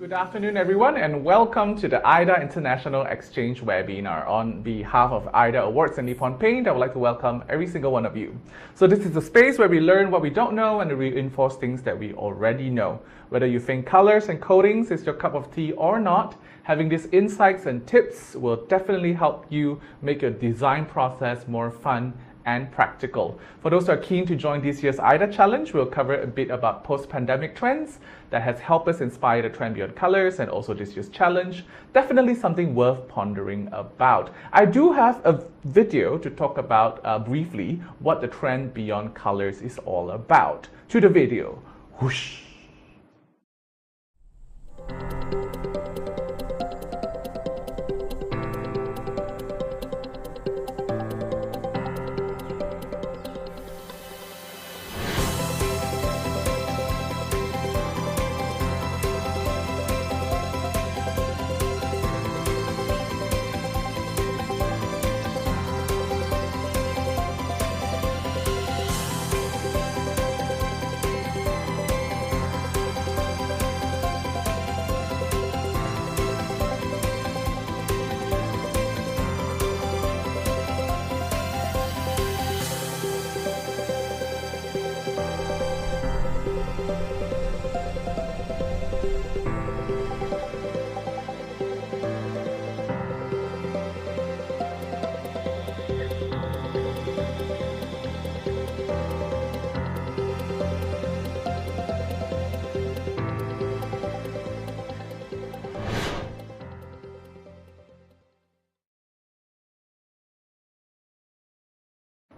Good afternoon, everyone, and welcome to the AYDA International Exchange webinar. On behalf of AYDA Awards and Nippon Paint, I would like to welcome every single one of you. So this is a space where we learn what we don't know and reinforce things that we already know. Whether you think colors and coatings is your cup of tea or not, having these insights and tips will definitely help you make your design process more fun and practical. For those who are keen to join this year's AYDA Challenge, we'll cover a bit about post-pandemic trends that has helped us inspire the trend beyond colors and also this year's challenge. Definitely something worth pondering about. I do have a video to talk about briefly what the trend beyond colors is all about. To the video. Whoosh.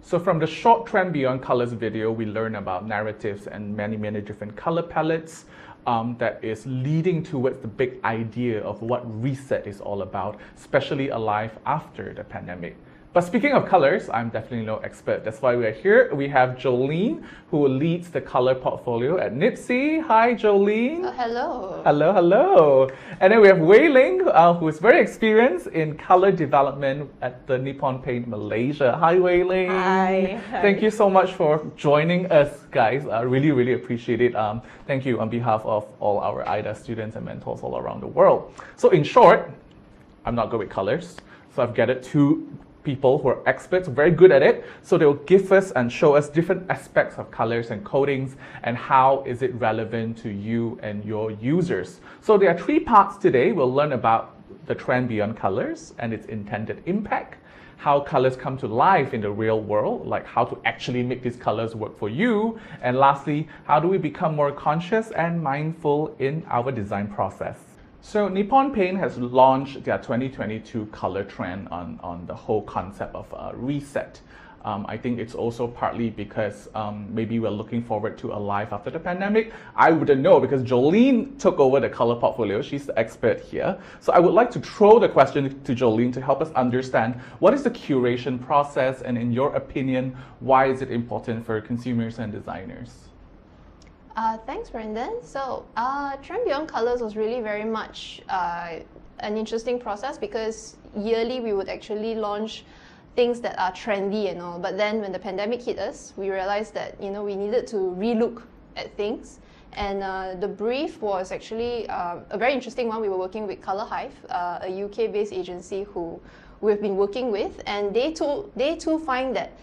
So from the short Trend Beyond Colors video, we learn about narratives and many different color palettes that is leading towards the big idea of what reset is all about, especially alive after the pandemic. But speaking of colors, I'm definitely no expert. That's why we're here. We have Jolene, who leads the color portfolio at NIPSI. Hi, Jolene. Hello. Hello. And then we have Wei Ling, who is very experienced in color development at the Nippon Paint Malaysia. Hi, Wei Ling. Hi. Thank you so much for joining us, guys. I really appreciate it. Thank you on behalf of all our AYDA students and mentors all around the world. So in short, I'm not good with colors, so I've gathered two people who are experts, very good at it, so they'll give us and show us different aspects of colors and coatings and how is it relevant to you and your users. So there are three parts today. We'll learn about the trend beyond colors and its intended impact, how colors come to life in the real world, like how to actually make these colors work for you, and lastly, how do we become more conscious and mindful in our design process. So Nippon Paint has launched their 2022 color trend on the whole concept of reset. I think it's also partly because maybe we're looking forward to a life after the pandemic. I wouldn't know because Jolene took over the color portfolio. She's the expert here. So I would like to throw the question to Jolene to help us understand what is the curation process, and in your opinion, why is it important for consumers and designers? Thanks, Brendan. So, Trend Beyond Colors was really very much an interesting process because yearly we would actually launch things that are trendy and all. But then when the pandemic hit us, we realized that we needed to relook at things. And the brief was actually a very interesting one. We were working with Colour Hive, a UK-based agency who we've been working with, and they too find that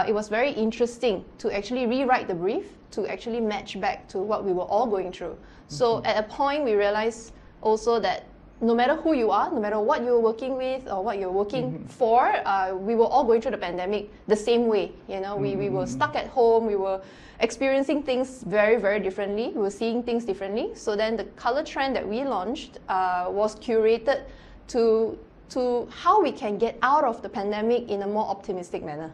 it was very interesting to actually rewrite the brief to actually match back to what we were all going through. So at a point we realized also that no matter who you are, no matter what you're working with or what you're working for, we were all going through the pandemic the same way. We were stuck at home, we were experiencing things very differently, we were seeing things differently. So then the color trend that we launched was curated to how we can get out of the pandemic in a more optimistic manner.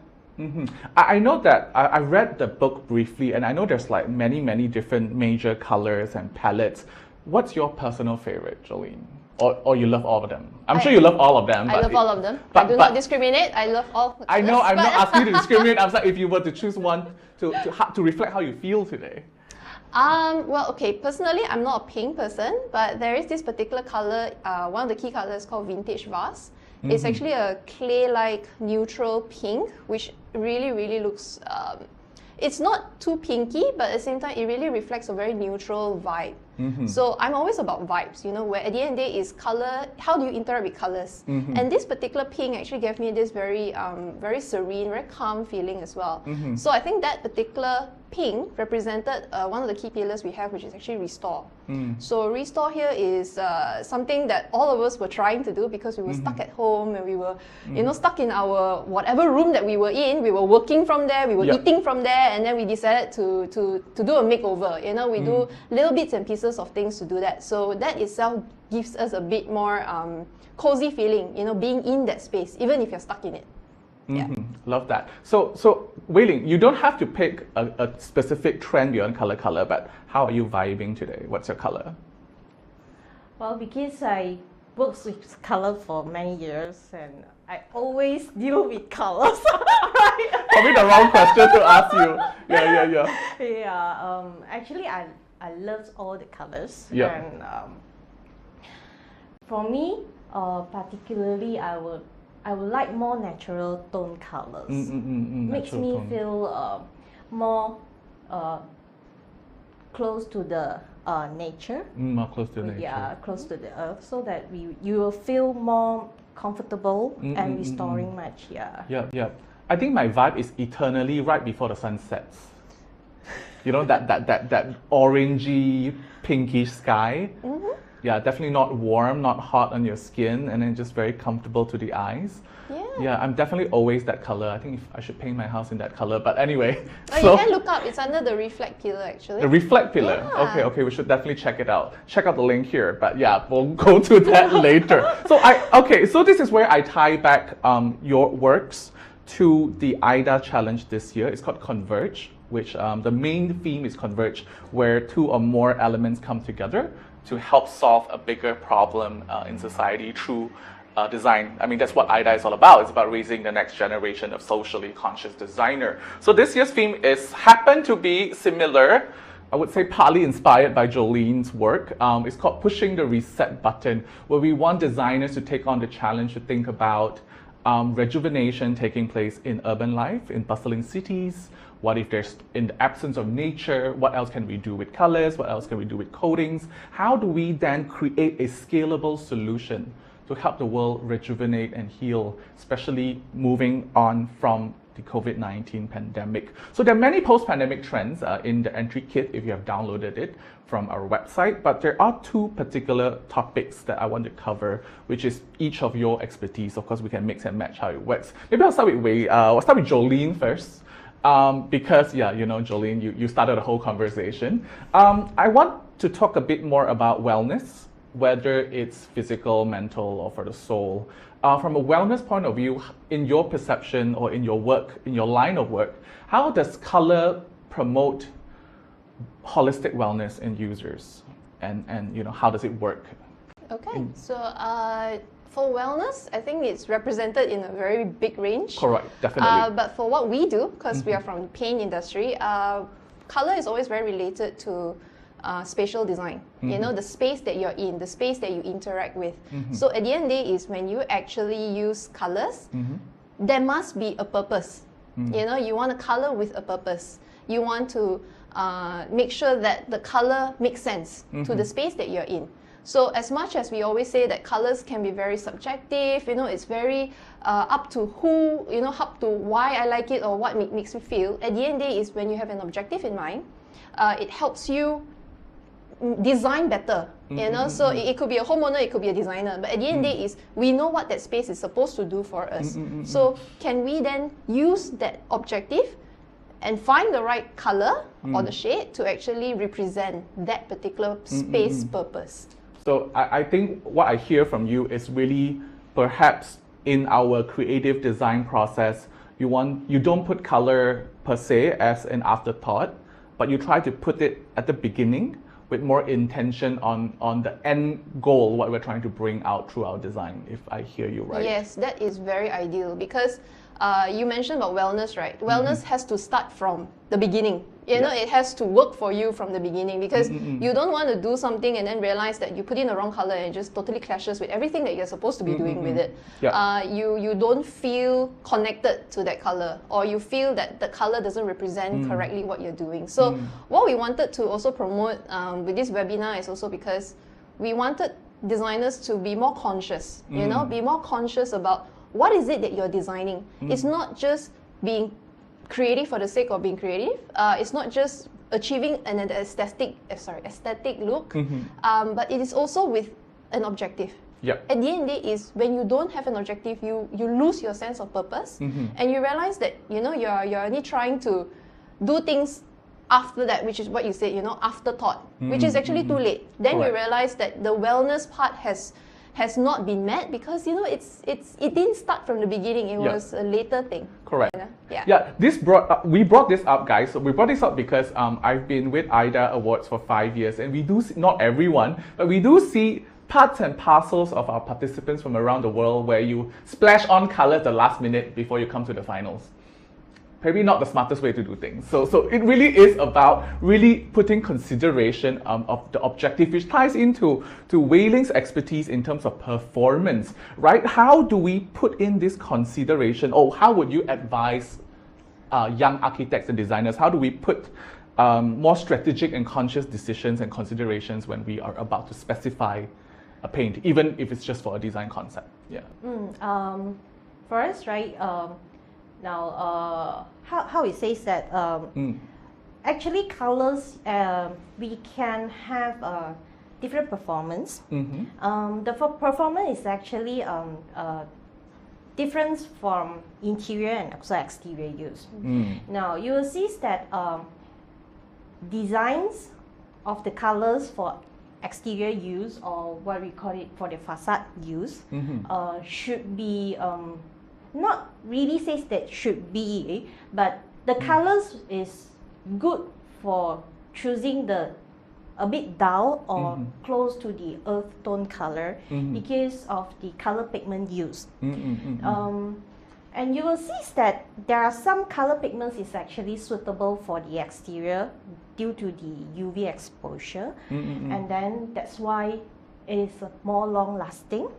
I know that I read the book briefly, and I know there's like many different major colors and palettes. What's your personal favorite, Jolene? Or you love all of them? I'm sure you love all of them. I love all of them. I do not discriminate. I love all. I know. I'm not asking you to discriminate. I'm saying if you were to choose one to reflect how you feel today. Well, okay, personally, I'm not a pink person, but there is this particular color, one of the key colors called Vintage Vase. It's actually a clay-like neutral pink, which really looks, it's not too pinky, but at the same time, it really reflects a very neutral vibe. So I'm always about vibes, you know, where at the end of the day is color, how do you interact with colors? And this particular pink actually gave me this very, very serene, very calm feeling as well. So I think that particular pink represented one of the key pillars we have, which is actually restore. So restore here is something that all of us were trying to do because we were stuck at home and we were, you know, stuck in our whatever room that we were in. We were working from there, we were eating from there, and then we decided to do a makeover. You know, we do little bits and pieces of things to do that. So that itself gives us a bit more cozy feeling, you know, being in that space, even if you're stuck in it. Yeah. Love that. So Wei Ling, you don't have to pick a specific trend beyond color, but how are you vibing today? What's your color? Well, because I worked with color for many years and I always deal with colors. Right? Probably the wrong question to ask you. Yeah. Yeah, actually I love all the colors. Yeah. And for me, particularly I would like more natural tone colors. Makes me feel more close to the nature. More close to nature. Yeah, close to the earth, so that you will feel more comfortable and restoring much. Yeah. I think my vibe is eternally right before the sun sets. You know, that orangey, pinkish sky. Yeah, definitely not warm, not hot on your skin, and then just very comfortable to the eyes. Yeah, I'm definitely always that color. I think I should paint my house in that color. But anyway, you can look up. It's under the reflect pillar, actually. The reflect pillar. Yeah. Okay. We should definitely check it out. Check out the link here. But yeah, we'll go to that later. So this is where I tie back your works to the AYDA challenge this year. It's called Converge, which the main theme is Converge, where two or more elements come together to help solve a bigger problem in society through design. I mean, that's what AYDA is all about. It's about raising the next generation of socially conscious designer. So this year's theme happened to be similar, I would say partly inspired by Jolene's work. It's called Pushing the Reset Button, where we want designers to take on the challenge to think about rejuvenation taking place in urban life, in bustling cities. What if there's, in the absence of nature, what else can we do with colors? What else can we do with coatings? How do we then create a scalable solution to help the world rejuvenate and heal, especially moving on from the COVID-19 pandemic? So there are many post-pandemic trends in the entry kit if you have downloaded it from our website, but there are two particular topics that I want to cover, which is each of your expertise. Of course, we can mix and match how it works. Maybe I'll start with Jolene first. Because, you know, Jolene, you started a whole conversation. I want to talk a bit more about wellness, whether it's physical, mental, or for the soul. From a wellness point of view, in your perception or in your work, in your line of work, how does color promote holistic wellness in users? And you know, how does it work? Okay, so for wellness, I think it's represented in a very big range. Correct, definitely. But for what we do, because we are from the paint industry, color is always very related to spatial design. You know, the space that you're in, the space that you interact with. So at the end of the day is when you actually use colors, there must be a purpose. You know, you want a color with a purpose. You want to make sure that the color makes sense to the space that you're in. So as much as we always say that colors can be very subjective, you know, it's very up to who, you know, up to why I like it or what makes me feel. At the end of the day is when you have an objective in mind, it helps you design better, you know. So it could be a homeowner, it could be a designer, but at the end of the day is we know what that space is supposed to do for us. So can we then use that objective and find the right color or the shade to actually represent that particular space purpose? So I think what I hear from you is really perhaps in our creative design process, you don't put color per se as an afterthought, but you try to put it at the beginning with more intention on the end goal, what we're trying to bring out through our design, if I hear you right. Yes, that is very ideal because you mentioned about wellness, right? Wellness has to start from the beginning. You know, it has to work for you from the beginning, because you don't want to do something and then realize that you put in the wrong color and it just totally clashes with everything that you're supposed to be doing with it. You don't feel connected to that color, or you feel that the color doesn't represent correctly what you're doing. So what we wanted to also promote with this webinar is also because we wanted designers to be more conscious, you know, be more conscious about what is it that you're designing. It's not just being creative for the sake of being creative. It's not just achieving an aesthetic look, but it is also with an objective. At the end of the day, is when you don't have an objective, you lose your sense of purpose, and you realize that, you know, you're only trying to do things after that, which is what you said, you know, afterthought, which is actually too late. Then you realize that the wellness part has not been met, because, you know, it didn't start from the beginning. It was a later thing. Correct. You know? We brought this up, guys. So we brought this up because I've been with AYDA Awards for 5 years, and we do see, not everyone, but we do see parts and parcels of our participants from around the world where you splash on color at the last minute before you come to the finals. Maybe not the smartest way to do things. So it really is about really putting consideration of the objective, which ties into Wei Ling's expertise in terms of performance, right? How do we put in this consideration? Or how would you advise young architects and designers? How do we put more strategic and conscious decisions and considerations when we are about to specify a paint, even if it's just for a design concept? For us, right? Now, how it says that actually colors, we can have different performance. The performance is actually different from interior and also exterior use. Now, you will see that designs of the colors for exterior use, or what we call it for the facade use, should be not really says that should be, but the colors is good for choosing the a bit dull or close to the earth tone color because of the color pigment used. And you will see that there are some color pigments is actually suitable for the exterior due to the UV exposure, and then that's why it is more long lasting.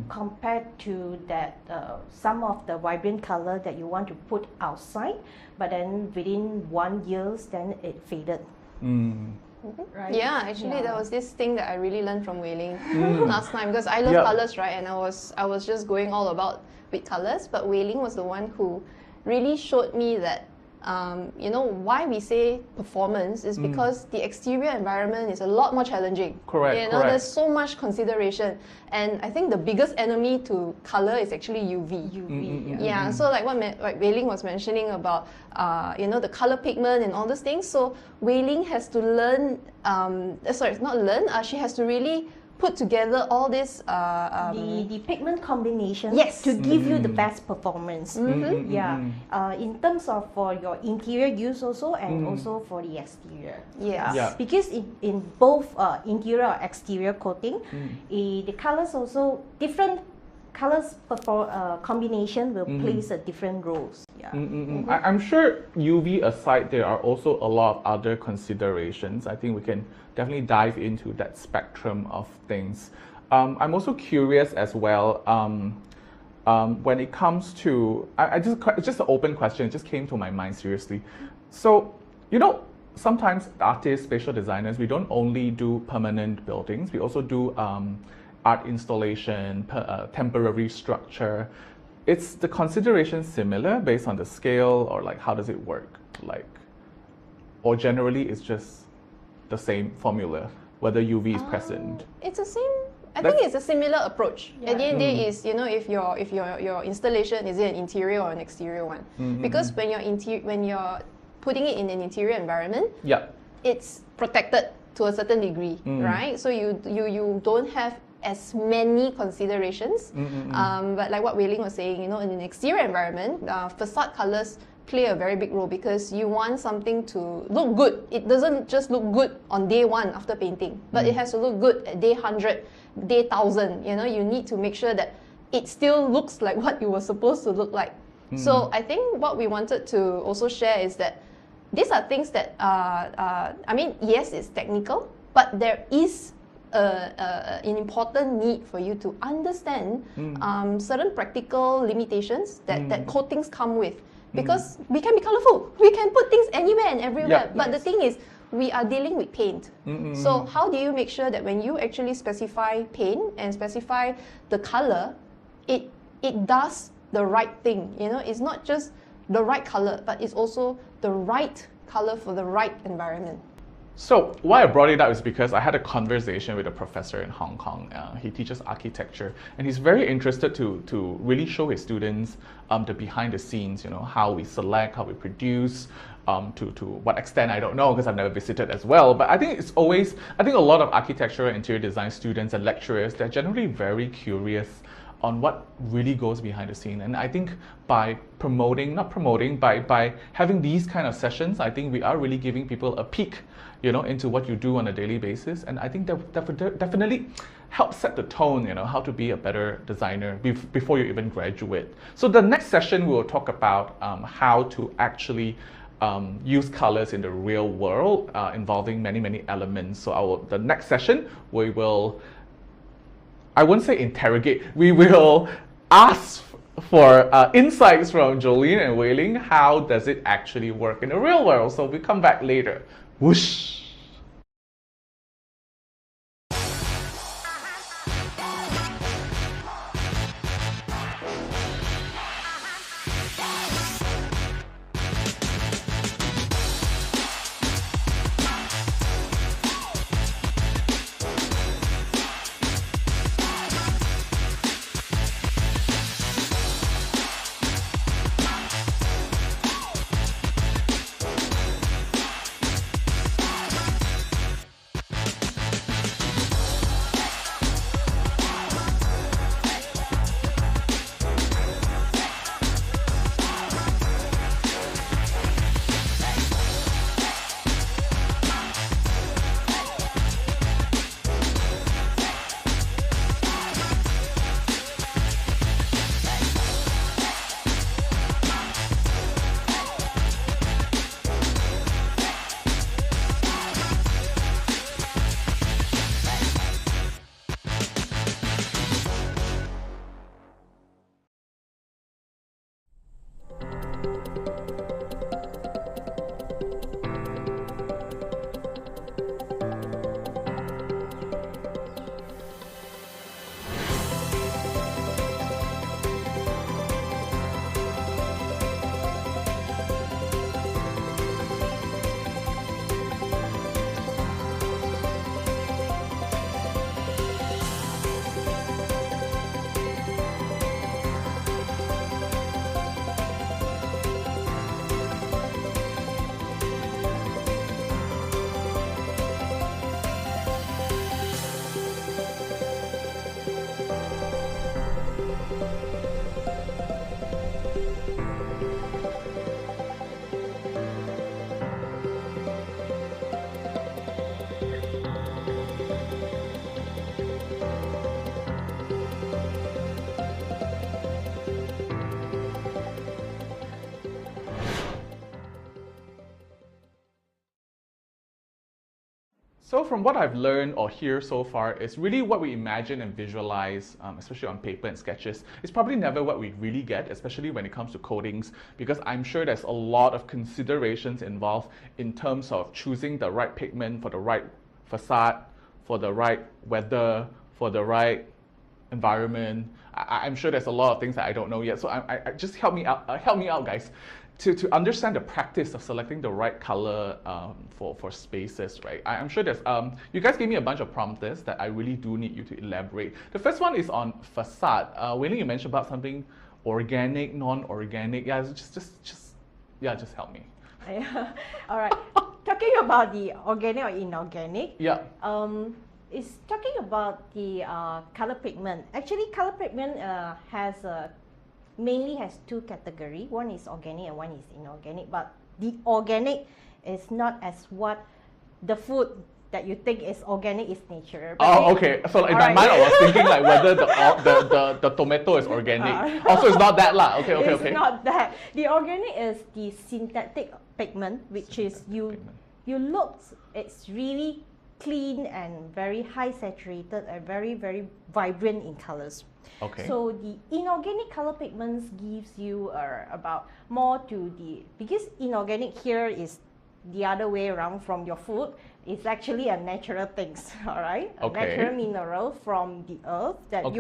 Compared to that some of the vibrant color that you want to put outside, but then within 1 year then it faded. Right? Yeah, actually there was this thing that I really learned from Wei Ling last time, because I love colors, right? And I was just going all about with colors, but Wei Ling was the one who really showed me that you know, why we say performance is because the exterior environment is a lot more challenging. Correct. You know, there's so much consideration, and I think the biggest enemy to color is actually UV. So like what Wei Ling was mentioning about you know, the color pigment and all those things. So Wei Ling has to learn. She has to really put together all this the pigment combination to give you the best performance. In terms of for your interior use also, and also for the exterior. Because in both interior or exterior coating, the colors also different colors combination will plays a different roles. I'm sure UV aside, there are also a lot of other considerations. I think we can definitely dive into that spectrum of things. I'm also curious as well, when it comes to, it's just an open question, it just came to my mind seriously. So, you know, sometimes artists, spatial designers, we don't only do permanent buildings, we also do art installation, temporary structure. Is the consideration similar based on the scale, or like how does it work? Like, or generally it's just the same formula, whether UV is present? It's the same. I think it's a similar approach. At the end of the day, is, you know, if your installation is it an interior or an exterior one? Because when you're putting it in an interior environment, it's protected to a certain degree, right? So you don't have as many considerations. But like what Wei Ling was saying, you know, in an exterior environment, facade colors play a very big role, because you want something to look good. It doesn't just look good on day 1 after painting, but it has to look good at day 100, day 1000. You know, you need to make sure that it still looks like what you were supposed to look like. So I think what we wanted to also share is that these are things that, I mean, yes, it's technical, but there is an important need for you to understand certain practical limitations that coatings come with. Because we can be colorful, we can put things anywhere and everywhere, but the thing is, we are dealing with paint. So how do you make sure that when you actually specify paint and specify the color, it does the right thing? You know, it's not just the right color, but it's also the right color for the right environment. So why I brought it up is because I had a conversation with a professor in Hong Kong. He teaches architecture, and he's very interested to really show his students the behind the scenes, you know, how we select, how we produce, to what extent I don't know because I've never visited as well. But I think it's always, I think a lot of architectural and interior design students and lecturers, they're generally very curious on what really goes behind the scene. And I think by by having these kind of sessions, I think we are really giving people a peek, you know, into what you do on a daily basis. And I think that definitely helps set the tone, you know, how to be a better designer before you even graduate. So the next session, we will talk about how to actually use colors in the real world, involving many elements. So the next session, we will, I won't say interrogate, we will ask for insights from Jolene and Wei Ling. How does it actually work in the real world? So we come back later. Whoosh! So from what I've learned or hear so far, is really what we imagine and visualize, especially on paper and sketches, is probably never what we really get, especially when it comes to coatings, because I'm sure there's a lot of considerations involved in terms of choosing the right pigment for the right facade, for the right weather, for the right environment. I'm sure there's a lot of things that I don't know yet. So I just help me out, guys, to understand the practice of selecting the right color for spaces, right? I'm sure there's, you guys gave me a bunch of prompters that I really do need you to elaborate. The first one is on facade. Wei Ling, you mentioned about something organic, non-organic. Yeah, just help me. All right. Talking about the organic or inorganic. Yeah. It's talking about the color pigment. Actually, color pigment mainly has two categories. One is organic and one is inorganic. But the organic is not as what the food that you think is organic is natural. Oh, okay. So in my mind, I was thinking like whether the tomato is organic. Also, it's not that lah. Okay, okay, It's okay. not that. The organic is the synthetic pigment, which is you look, it's really clean and very high saturated and very, very vibrant in colors. Okay. So the inorganic color pigments gives you about more to the, because inorganic here is the other way around from your food. It's actually a natural things, all right? A Okay. natural mineral from the earth that Okay.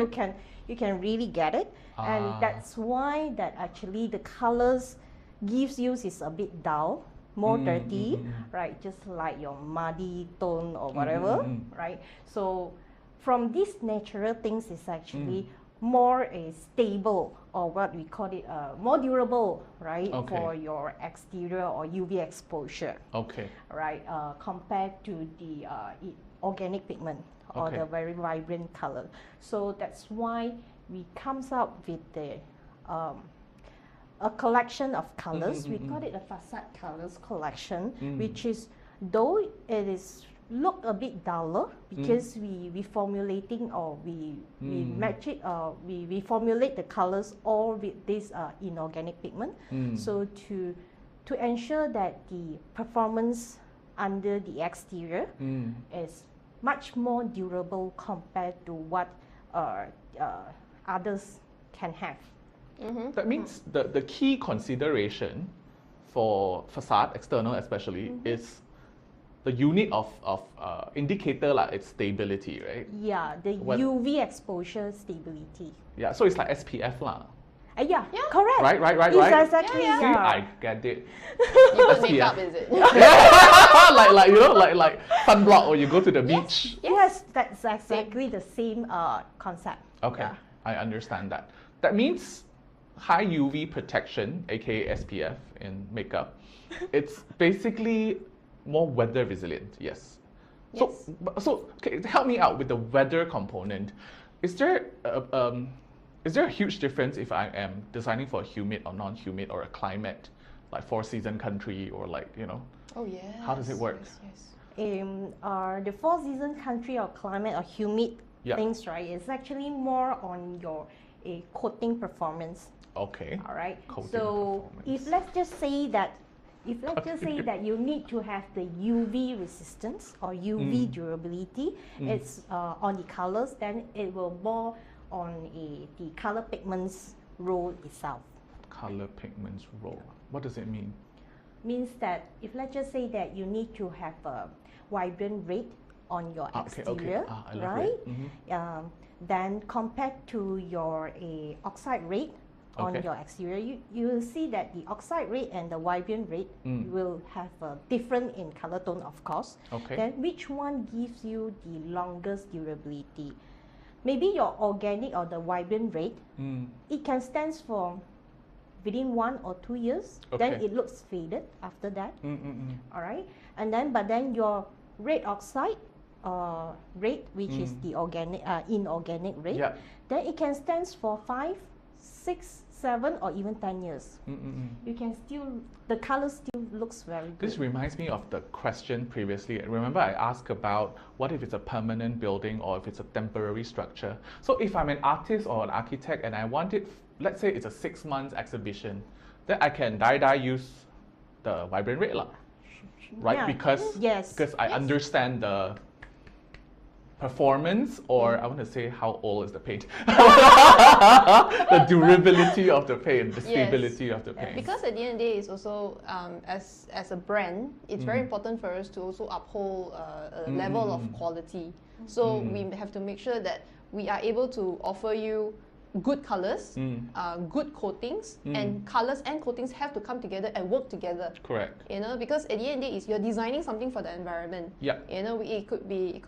you can really get it. And that's why that actually the colors gives you is a bit dull, more dirty, right? Just like your muddy tone or whatever, right? So from these natural things is actually more stable, or what we call it, more durable, right? Okay. For your exterior or UV exposure, Okay. right? Compared to the organic pigment or Okay. the very vibrant color. So that's why we comes up with the a collection of colors. We call it a facade colors collection, which is, though it is look a bit duller because we formulating, or we match it, we formulate the colors all with this inorganic pigment. So to ensure that the performance under the exterior is much more durable compared to what others can have. That means the key consideration for facade, external especially, is the unit of indicator, like its stability, right? Yeah, the UV exposure stability. Yeah, so it's like SPF lah. Yeah, correct. Right. It's exactly, Yeah, See, yeah. I get it. You put SPF. makeup, is it? like you know, like sunblock when you go to the beach. Yes, that's exactly the same concept. Okay, Yeah. I understand that. That means high UV protection, aka SPF in makeup, it's basically more weather resilient. Yes. Yes. So okay, help me out with the weather component. Is there a huge difference if I am designing for a humid or non-humid, or a climate like four-season country, or like, you know? Oh yeah. How does it work? Yes. The four-season country or climate or humid Yeah. things, right, is actually more on your coating performance. Okay. All right. Coating So performance. if let's just say that you need to have the UV resistance or UV durability, it's on the colors, then it will more on the color pigments role itself. Color pigments role. What does it mean? Means that if let's just say that you need to have a vibrant red on your Okay. exterior, I love right? red. Then compared to your oxide red on Okay. your exterior, you will see that the oxide red and the vibrant red will have a different in color tone, of course. Okay. Then which one gives you the longest durability? Maybe your organic or the vibrant red, it can stand for within 1 or 2 years. Then Okay. it looks faded after that. Mm-mm-mm. All right, but then your red oxide red, which is the organic inorganic red, Yeah. then it can stand for 5, 6, 7, or even 10 years. Mm-mm-mm. You can still, the color still looks very good. This reminds me of the question previously. Remember I asked about what if it's a permanent building or if it's a temporary structure. So if I'm an artist or an architect and I want it, let's say it's a 6 months exhibition, then I can use the vibrant red lah, right? Yeah. Because I understand the performance, or I want to say how old is the paint, the durability of the paint, the stability of the paint. Because at the end of the day, it's also as a brand, it's very important for us to also uphold a level of quality. So we have to make sure that we are able to offer you good colors, good coatings, and colors and coatings have to come together and work together. Correct. You know, because at the end of the day, is you're designing something for the environment. Yeah. You know, it could be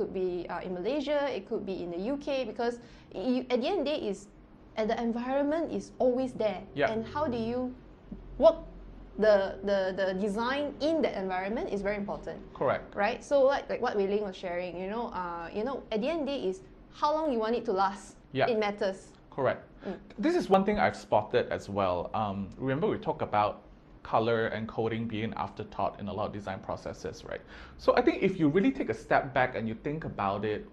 in Malaysia, it could be in the UK, because at the end of the day, the environment is always there. Yeah. And how do you work the design in the environment is very important. Correct. Right. So like what Wei Ling was sharing, at the end of the day is how long you want it to last. Yeah. It matters. Correct. This is one thing I've spotted as well. Remember we talked about color and coding be an afterthought in a lot of design processes, right? So I think if you really take a step back and you think about it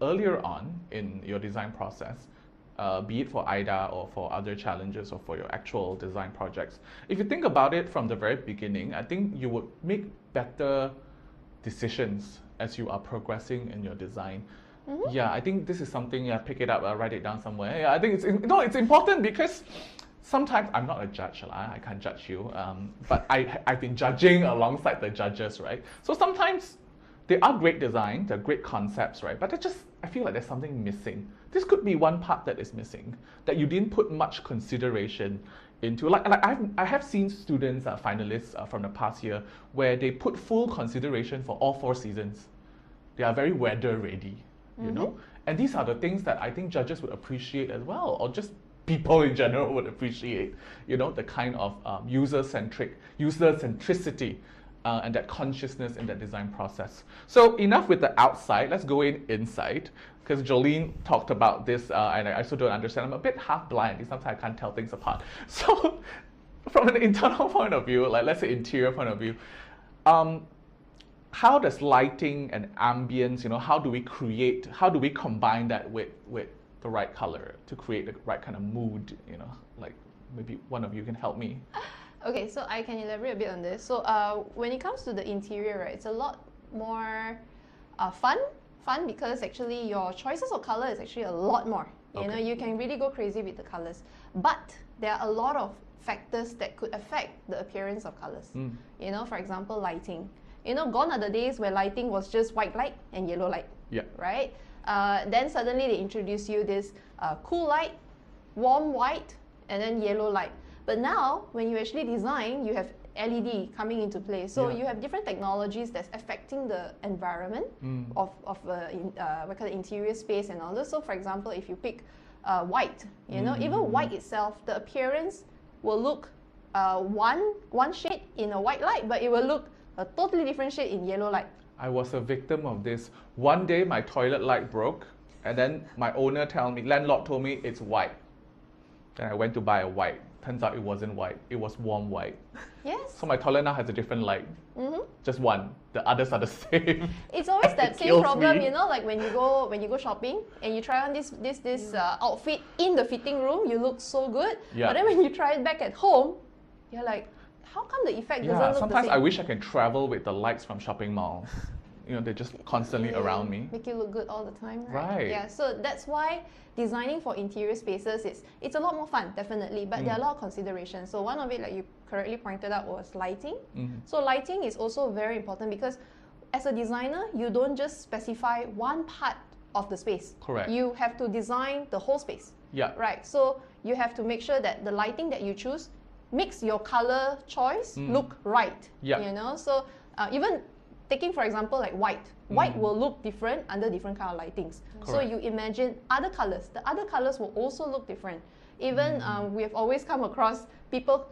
earlier on in your design process, be it for AYDA or for other challenges or for your actual design projects, if you think about it from the very beginning, I think you would make better decisions as you are progressing in your design. Yeah, I think this is something, pick it up, write it down somewhere. Yeah, I think it's important because sometimes I'm not a judge, I can't judge you, but I've been judging alongside the judges, right? So sometimes they are great design, they're great concepts, right? But I feel like there's something missing. This could be one part that is missing, that you didn't put much consideration into. Like I have seen students, finalists from the past year, where they put full consideration for all 4 seasons. They are very weather ready, you know? And these are the things that I think judges would appreciate as well, or just people in general would appreciate, you know, the kind of user-centricity and that consciousness in that design process. So enough with the outside, let's go inside, because Jolene talked about this and I also don't understand. I'm a bit half blind, sometimes I can't tell things apart. So from an internal point of view, like let's say interior point of view, how does lighting and ambience, you know, how do we combine that with the right color to create the right kind of mood, you know, like maybe one of you can help me. Okay, so I can elaborate a bit on this. So when it comes to the interior, right, it's a lot more fun because actually your choices of color is actually a lot more. You know, you can really go crazy with the colors. But there are a lot of factors that could affect the appearance of colors. You know, for example, lighting. You know, gone are the days where lighting was just white light and yellow light, right? Then suddenly they introduce you this cool light, warm white, and then yellow light. But now, when you actually design, you have LED coming into play. So you have different technologies that's affecting the environment of the interior space and all this. So for example, if you pick white, you know, even white itself, the appearance will look one shade in a white light, but it will look a totally different shade in yellow light. I was a victim of this. One day my toilet light broke, and then my landlord told me it's white. Then I went to buy a white. Turns out it wasn't white, it was warm white. Yes. So my toilet now has a different light. Just one. The others are the same. It's always that same problem, you know, like when you go shopping and you try on this outfit in the fitting room, you look so good. But then when you try it back at home, you're like, how come the effect doesn't look the same? Sometimes I wish I can travel with the lights from shopping malls. You know, they're just constantly around me. Make you look good all the time, right? Right. Yeah, so that's why designing for interior spaces, it's a lot more fun, definitely, but there are a lot of considerations. So one of it, like you correctly pointed out, was lighting. So lighting is also very important because as a designer, you don't just specify one part of the space. Correct. You have to design the whole space. Yeah. Right, so you have to make sure that the lighting that you choose makes your color choice look right. Yeah. You know, so even taking for example like white. White will look different under different kind of lightings. Correct. So you imagine other colors. The other colors will also look different. Even we have always come across people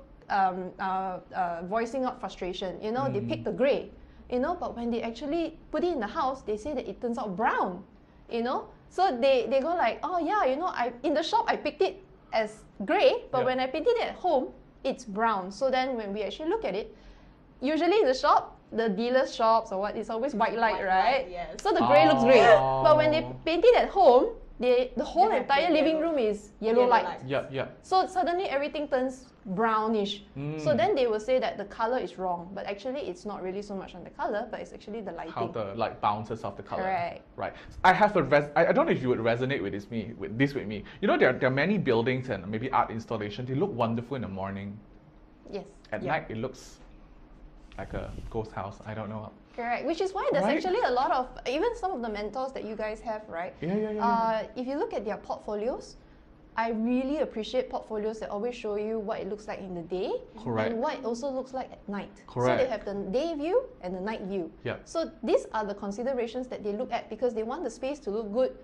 voicing out frustration. You know, they pick the gray. You know, but when they actually put it in the house, they say that it turns out brown. You know, so they go like, oh yeah, you know, in the shop I picked it as gray, but when I painted it at home, it's brown. So then when we actually look at it, usually in the shop, the dealer's shops or what, it's always white light, right? Yes. So the grey looks great. But when they paint it at home, the whole entire living room is yellow light. Yeah. So suddenly everything turns brownish. So then they will say that the color is wrong, but actually it's not really so much on the color, but it's actually the lighting. How the light bounces off the color. Correct. Right. I have I don't know if you would resonate with this with me. You know, there are many buildings and maybe art installations. They look wonderful in the morning. Yes. At night, it looks like a ghost house. I don't know. Correct. Which is why there's actually a lot of, even some of the mentors that you guys have, right? Yeah. If you look at their portfolios, I really appreciate portfolios that always show you what it looks like in the day and what it also looks like at night. Correct. So they have the day view and the night view. Yeah. So these are the considerations that they look at because they want the space to look good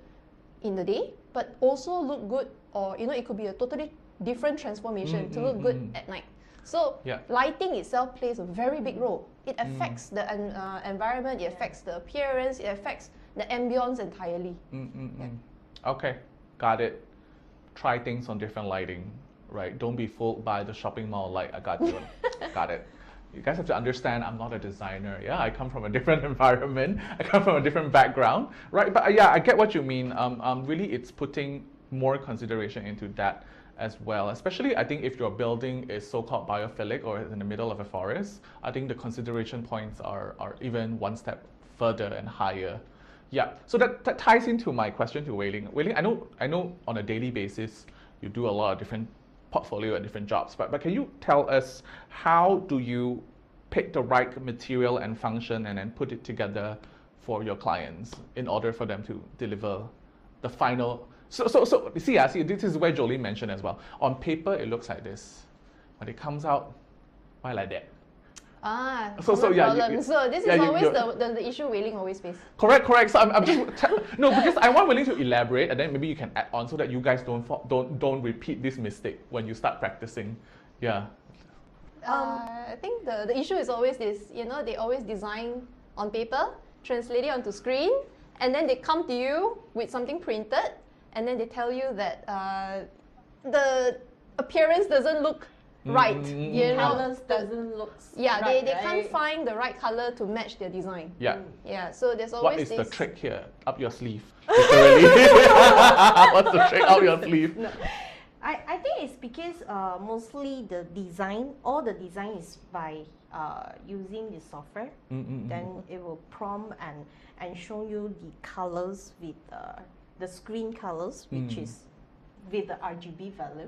in the day, but also look good, or you know, it could be a totally different transformation to look good at night. So lighting itself plays a very big role. It affects the environment, it affects the appearance, it affects the ambience entirely. Okay, got it. Try things on different lighting, right? Don't be fooled by the shopping mall light. I got you. Got it. You guys have to understand I'm not a designer. Yeah, I come from a different environment. I come from a different background, right? But yeah, I get what you mean. Really, it's putting more consideration into that as well. Especially, I think if your building is so-called biophilic or in the middle of a forest, I think the consideration points are even one step further and higher. Yeah. So that ties into my question to Wei Ling. Wei Ling, I know on a daily basis you do a lot of different portfolio and different jobs, but can you tell us how do you pick the right material and function and then put it together for your clients in order for them to deliver the final? So see, this is where Jolene mentioned as well. On paper, it looks like this. When it comes out, why like that? So this is always the issue Wei Ling always face. Correct. So I'm just no, because I want Wei Ling to elaborate, and then maybe you can add on so that you guys don't repeat this mistake when you start practicing. Yeah. I think the issue is always this. They always design on paper, translate it onto screen, and then they come to you with something printed, and then they tell you that the appearance doesn't look right, Colors doesn't look right, they can't find the right color to match their design. Yeah. So there's always What is the trick here? Up your sleeve. Literally. What's the trick up your sleeve? No. I think it's because mostly all the design is by using the software. Then it will prompt and show you the colors with the screen colors, which is with the RGB value.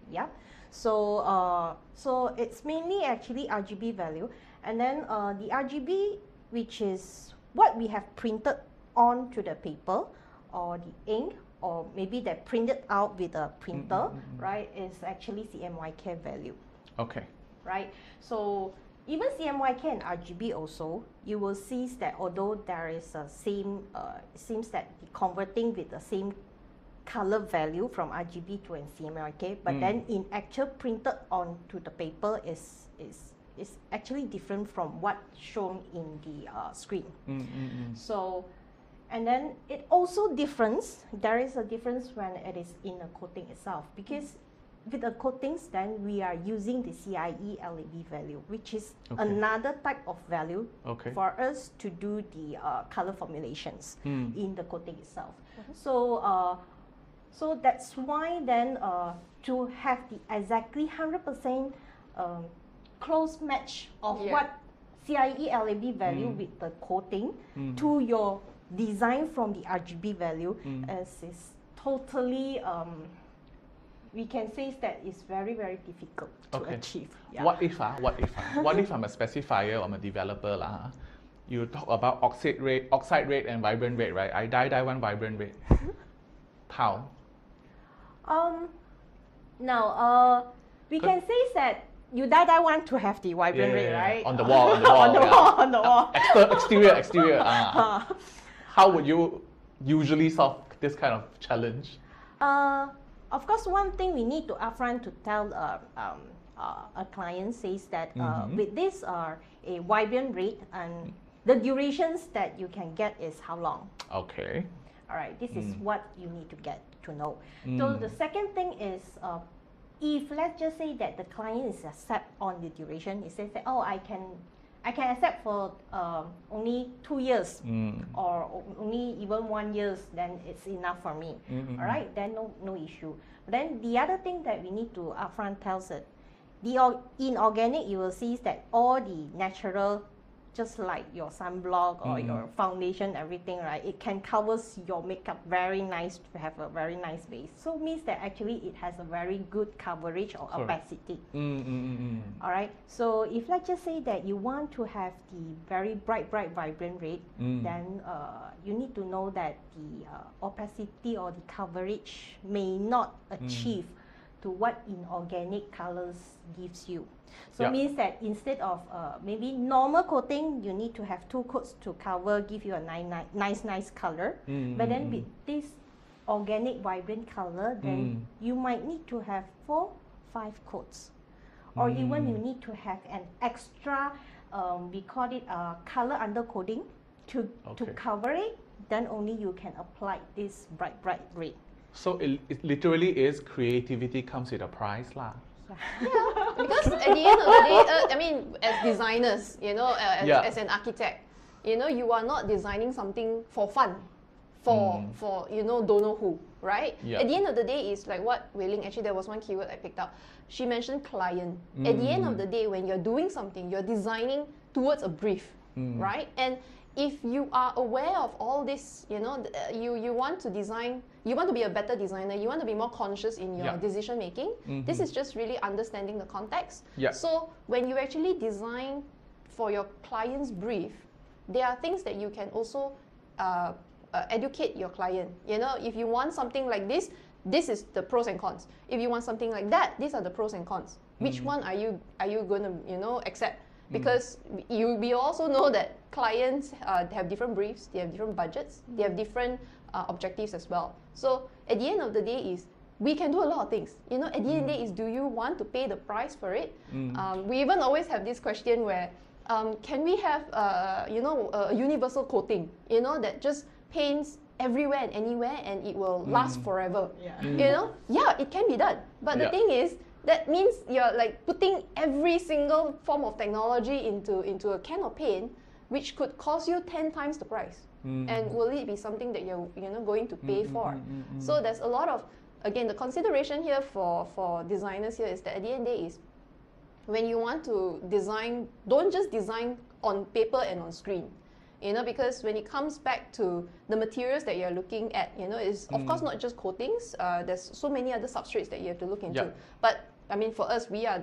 Yep. So it's mainly actually RGB value, and then the RGB, which is what we have printed onto the paper or the ink, or maybe they printed out with a printer, right, is actually CMYK value. Okay. Right. So even CMYK and RGB also, you will see that although there is a same, it seems that the converting with the same color value from RGB to CMYK, but then in actual printed onto the paper is actually different from what shown in the screen. So, and then it also there is a difference when it is in a coating itself, because with the coatings then we are using the CIE LED value, which is another type of value for us to do the color formulations in the coating itself. So that's why then to have the exactly 100% close match of what CIE LED value with the coating to your design from the RGB value is totally, we can say that it's very, very difficult to achieve. Yeah. What if I'm a specifier, I'm a developer you talk about oxide rate and vibrant rate, right? I dye one vibrant rate. How? Now, we can say that you want to have the vibrant rate, right? On the wall. On the wall. Exterior. How would you usually solve this kind of challenge? Of course, one thing we need to upfront to tell a client says that with this a vibrant rate, and the durations that you can get is how long. Okay. All right, this is what you need to get to know. So the second thing is, if let's just say that the client is accept on the duration, it says that, oh, I can accept for only 2 years or only even 1 year, then it's enough for me. All right, then no issue. But then the other thing that we need to upfront tells it, in organic you will see that all the natural, just like your sunblock or your foundation, everything, right? It can cover your makeup very nice, to have a very nice base. So it means that actually it has a very good coverage or opacity. All right. So if let's just say that you want to have the very bright, vibrant rate, then you need to know that the opacity or the coverage may not achieve to what inorganic colors gives you. So it means that instead of maybe normal coating, you need to have 2 coats to cover, give you a nice color. But then with this organic vibrant color, then you might need to have 4, 5 coats. Or even you need to have an extra, we call it color undercoating to cover it. Then only you can apply this bright red. So it literally is creativity comes with a price lah. Yeah, because at the end of the day, I mean, as designers, you know, as an architect, you know, you are not designing something for fun, for you know, don't know who, right? Yeah. At the end of the day, it's like what Wei Ling, actually there was one keyword I picked up. She mentioned client. At the end of the day, when you're doing something, you're designing towards a brief, right? And if you are aware of all this, you know, you want to design, you want to be a better designer, you want to be more conscious in your decision making, this is just really understanding the context. So when you actually design for your client's brief, there are things that you can also educate your client. You know, if you want something like this, this is the pros and cons. If you want something like that, these are the pros and cons. Which one are you going to, you know, accept? Because we also know that clients have different briefs, they have different budgets, they have different objectives as well. So at the end of the day is, we can do a lot of things. You know, at the end of the day is, do you want to pay the price for it? We even always have this question where, can we have, you know, a universal coating, you know, that just paints everywhere and anywhere and it will last forever? You know, yeah, it can be done. But the thing is, that means you're like putting every single form of technology into a can of paint, which could cost you 10 times the price. And will it be something that you're going to pay for? So there's a lot of, again, the consideration here for designers here is that at the end of the day is, when you want to design, don't just design on paper and on screen. You know, because when it comes back to the materials that you're looking at, you know, is of course not just coatings. There's so many other substrates that you have to look into. But I mean, for us, we are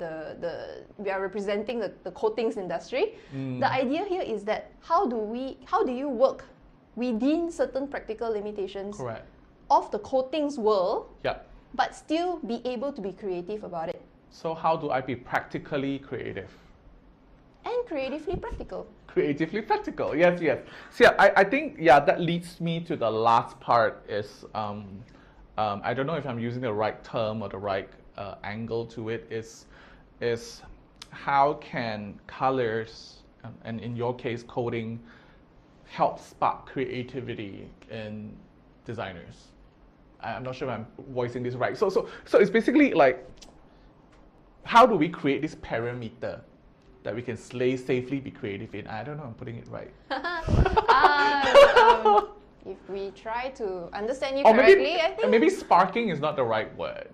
we are representing the coatings industry. The idea here is that how do you work within certain practical limitations of the coatings world, but still be able to be creative about it. So how do I be practically creative? And creatively practical. Creatively practical, yes. So yeah, I think, that leads me to the last part is, I don't know if I'm using the right term or the right angle to it, is how can colors, and in your case coding, help spark creativity in designers? I'm not sure if I'm voicing this right. So it's basically like, how do we create this parameter that we can safely be creative in? I don't know, I'm putting it right. If we try to understand you correctly, I think maybe sparking is not the right word.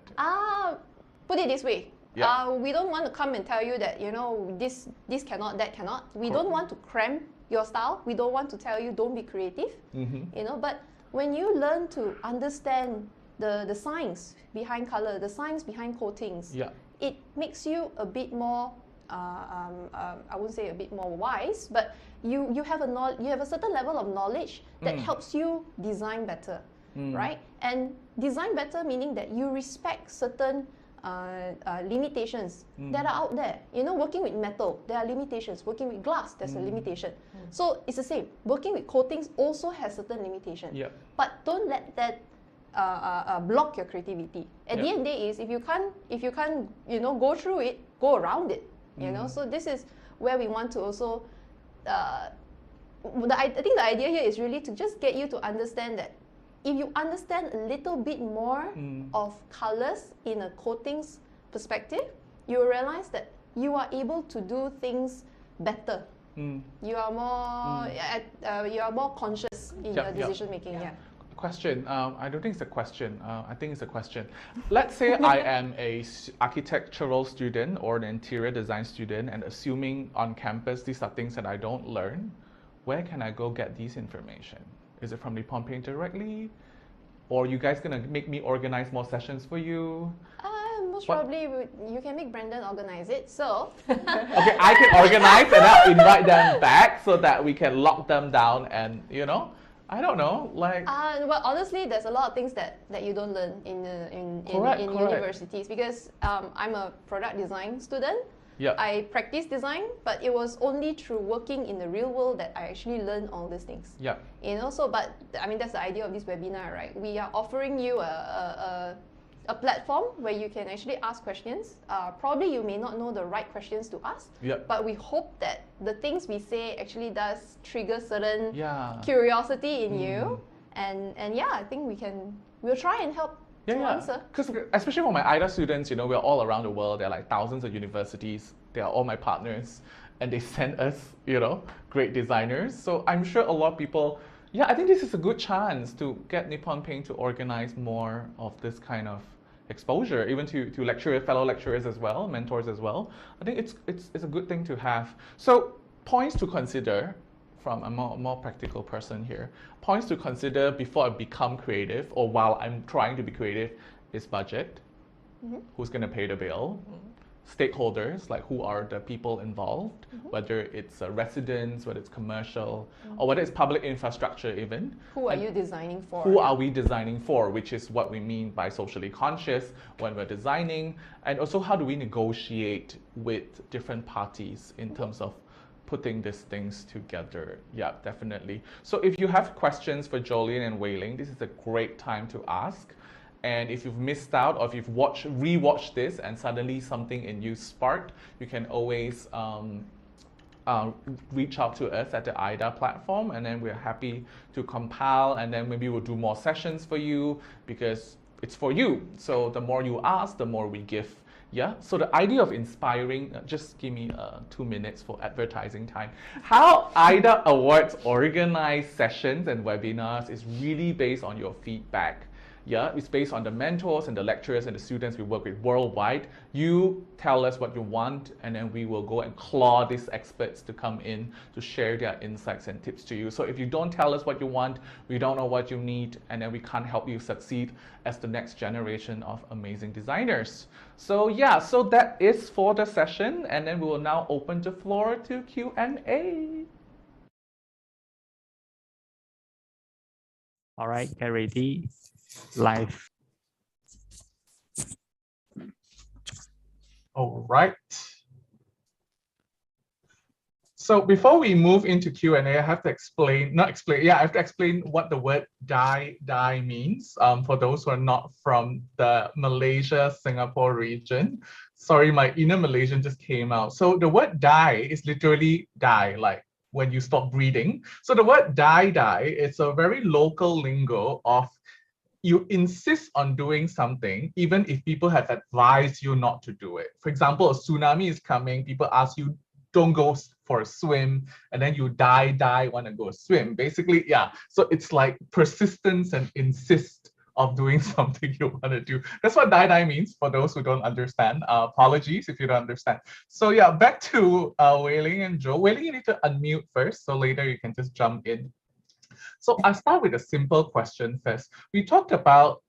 Put it this way. We don't want to come and tell you that, you know, this cannot, that cannot. We don't want to cram your style. We don't want to tell you don't be creative. You know, but when you learn to understand the science behind color, the science behind coatings, it makes you a bit more I wouldn't say a bit more wise, but you have a certain level of knowledge that helps you design better, right? And design better meaning that you respect certain limitations that are out there. You know, working with metal, there are limitations. Working with glass, there's a limitation. So it's the same. Working with coatings also has certain limitations. But don't let that block your creativity. At the end of the day is, if you can't you know, go through it, go around it. You know, so this is where we want to also. I think the idea here is really to just get you to understand that if you understand a little bit more of colors in a coatings perspective, you will realize that you are able to do things better. You are more conscious in your decision making. Question. I don't think it's a question. I think it's a question. Let's say I am a architectural student or an interior design student, and assuming on campus these are things that I don't learn, where can I go get these information? Is it from Nippon Paint directly? Or are you guys gonna make me organize more sessions for you? Most probably you can make Brandon organize it. So okay, I can organize and I'll invite them back so that we can lock them down and, you know, I don't know, like. Well, honestly, there's a lot of things that you don't learn in universities, because I'm a product design student. I practice design, but it was only through working in the real world that I actually learned all these things. You know, so but I mean that's the idea of this webinar, right? We are offering you a platform where you can actually ask questions. Probably you may not know the right questions to ask, but we hope that the things we say actually does trigger certain curiosity in you. And yeah, I think we'll try and help Yeah, to yeah. answer. Because especially for my AYDA students, you know, we're all around the world. There are like thousands of universities. They are all my partners, and they send us, you know, great designers. So I'm sure a lot of people. Yeah, I think this is a good chance to get Nippon Paint to organize more of this kind of exposure, even to lecturers, fellow lecturers as well, mentors as well. I think it's a good thing to have. So points to consider from a more practical person here. Points to consider before I become creative or while I'm trying to be creative is budget. Who's going to pay the bill? Stakeholders, like who are the people involved, whether it's residents, whether it's commercial, or whether it's public infrastructure even. Who are you designing for? Who are we designing for, which is what we mean by socially conscious when we're designing, and also how do we negotiate with different parties in terms of putting these things together. Yeah, definitely. So if you have questions for Jolene and Wei Ling, this is a great time to ask. And if you've missed out or if you've rewatched this and suddenly something in you sparked, you can always reach out to us at the AYDA platform, and then we're happy to compile, and then maybe we'll do more sessions for you because it's for you. So the more you ask, the more we give. Yeah, so the idea of inspiring, just give me 2 minutes for advertising time. How AYDA Awards organize sessions and webinars is really based on your feedback. Yeah, it's based on the mentors and the lecturers and the students we work with worldwide. You tell us what you want, and then we will go and claw these experts to come in to share their insights and tips to you. So if you don't tell us what you want, we don't know what you need, and then we can't help you succeed as the next generation of amazing designers. So yeah, so that is for the session, and then we will now open the floor to Q&A. All right, get ready. Live. All right. So before we move into Q&A, I have to explain what the word die means for those who are not from the Malaysia, Singapore region. Sorry, my inner Malaysian just came out. So the word die is literally die, like when you stop breathing. So the word die, it's a very local lingo of you insist on doing something even if people have advised you not to do it. For example, a tsunami is coming, people ask you, don't go for a swim, and then you want to go swim. Basically, yeah. So it's like persistence and insist of doing something you want to do. That's what die means for those who don't understand. Apologies if you don't understand. So yeah, back to Wei Ling and Joe. Wei Ling, you need to unmute first, so later you can just jump in. So I'll start with a simple question first. We talked about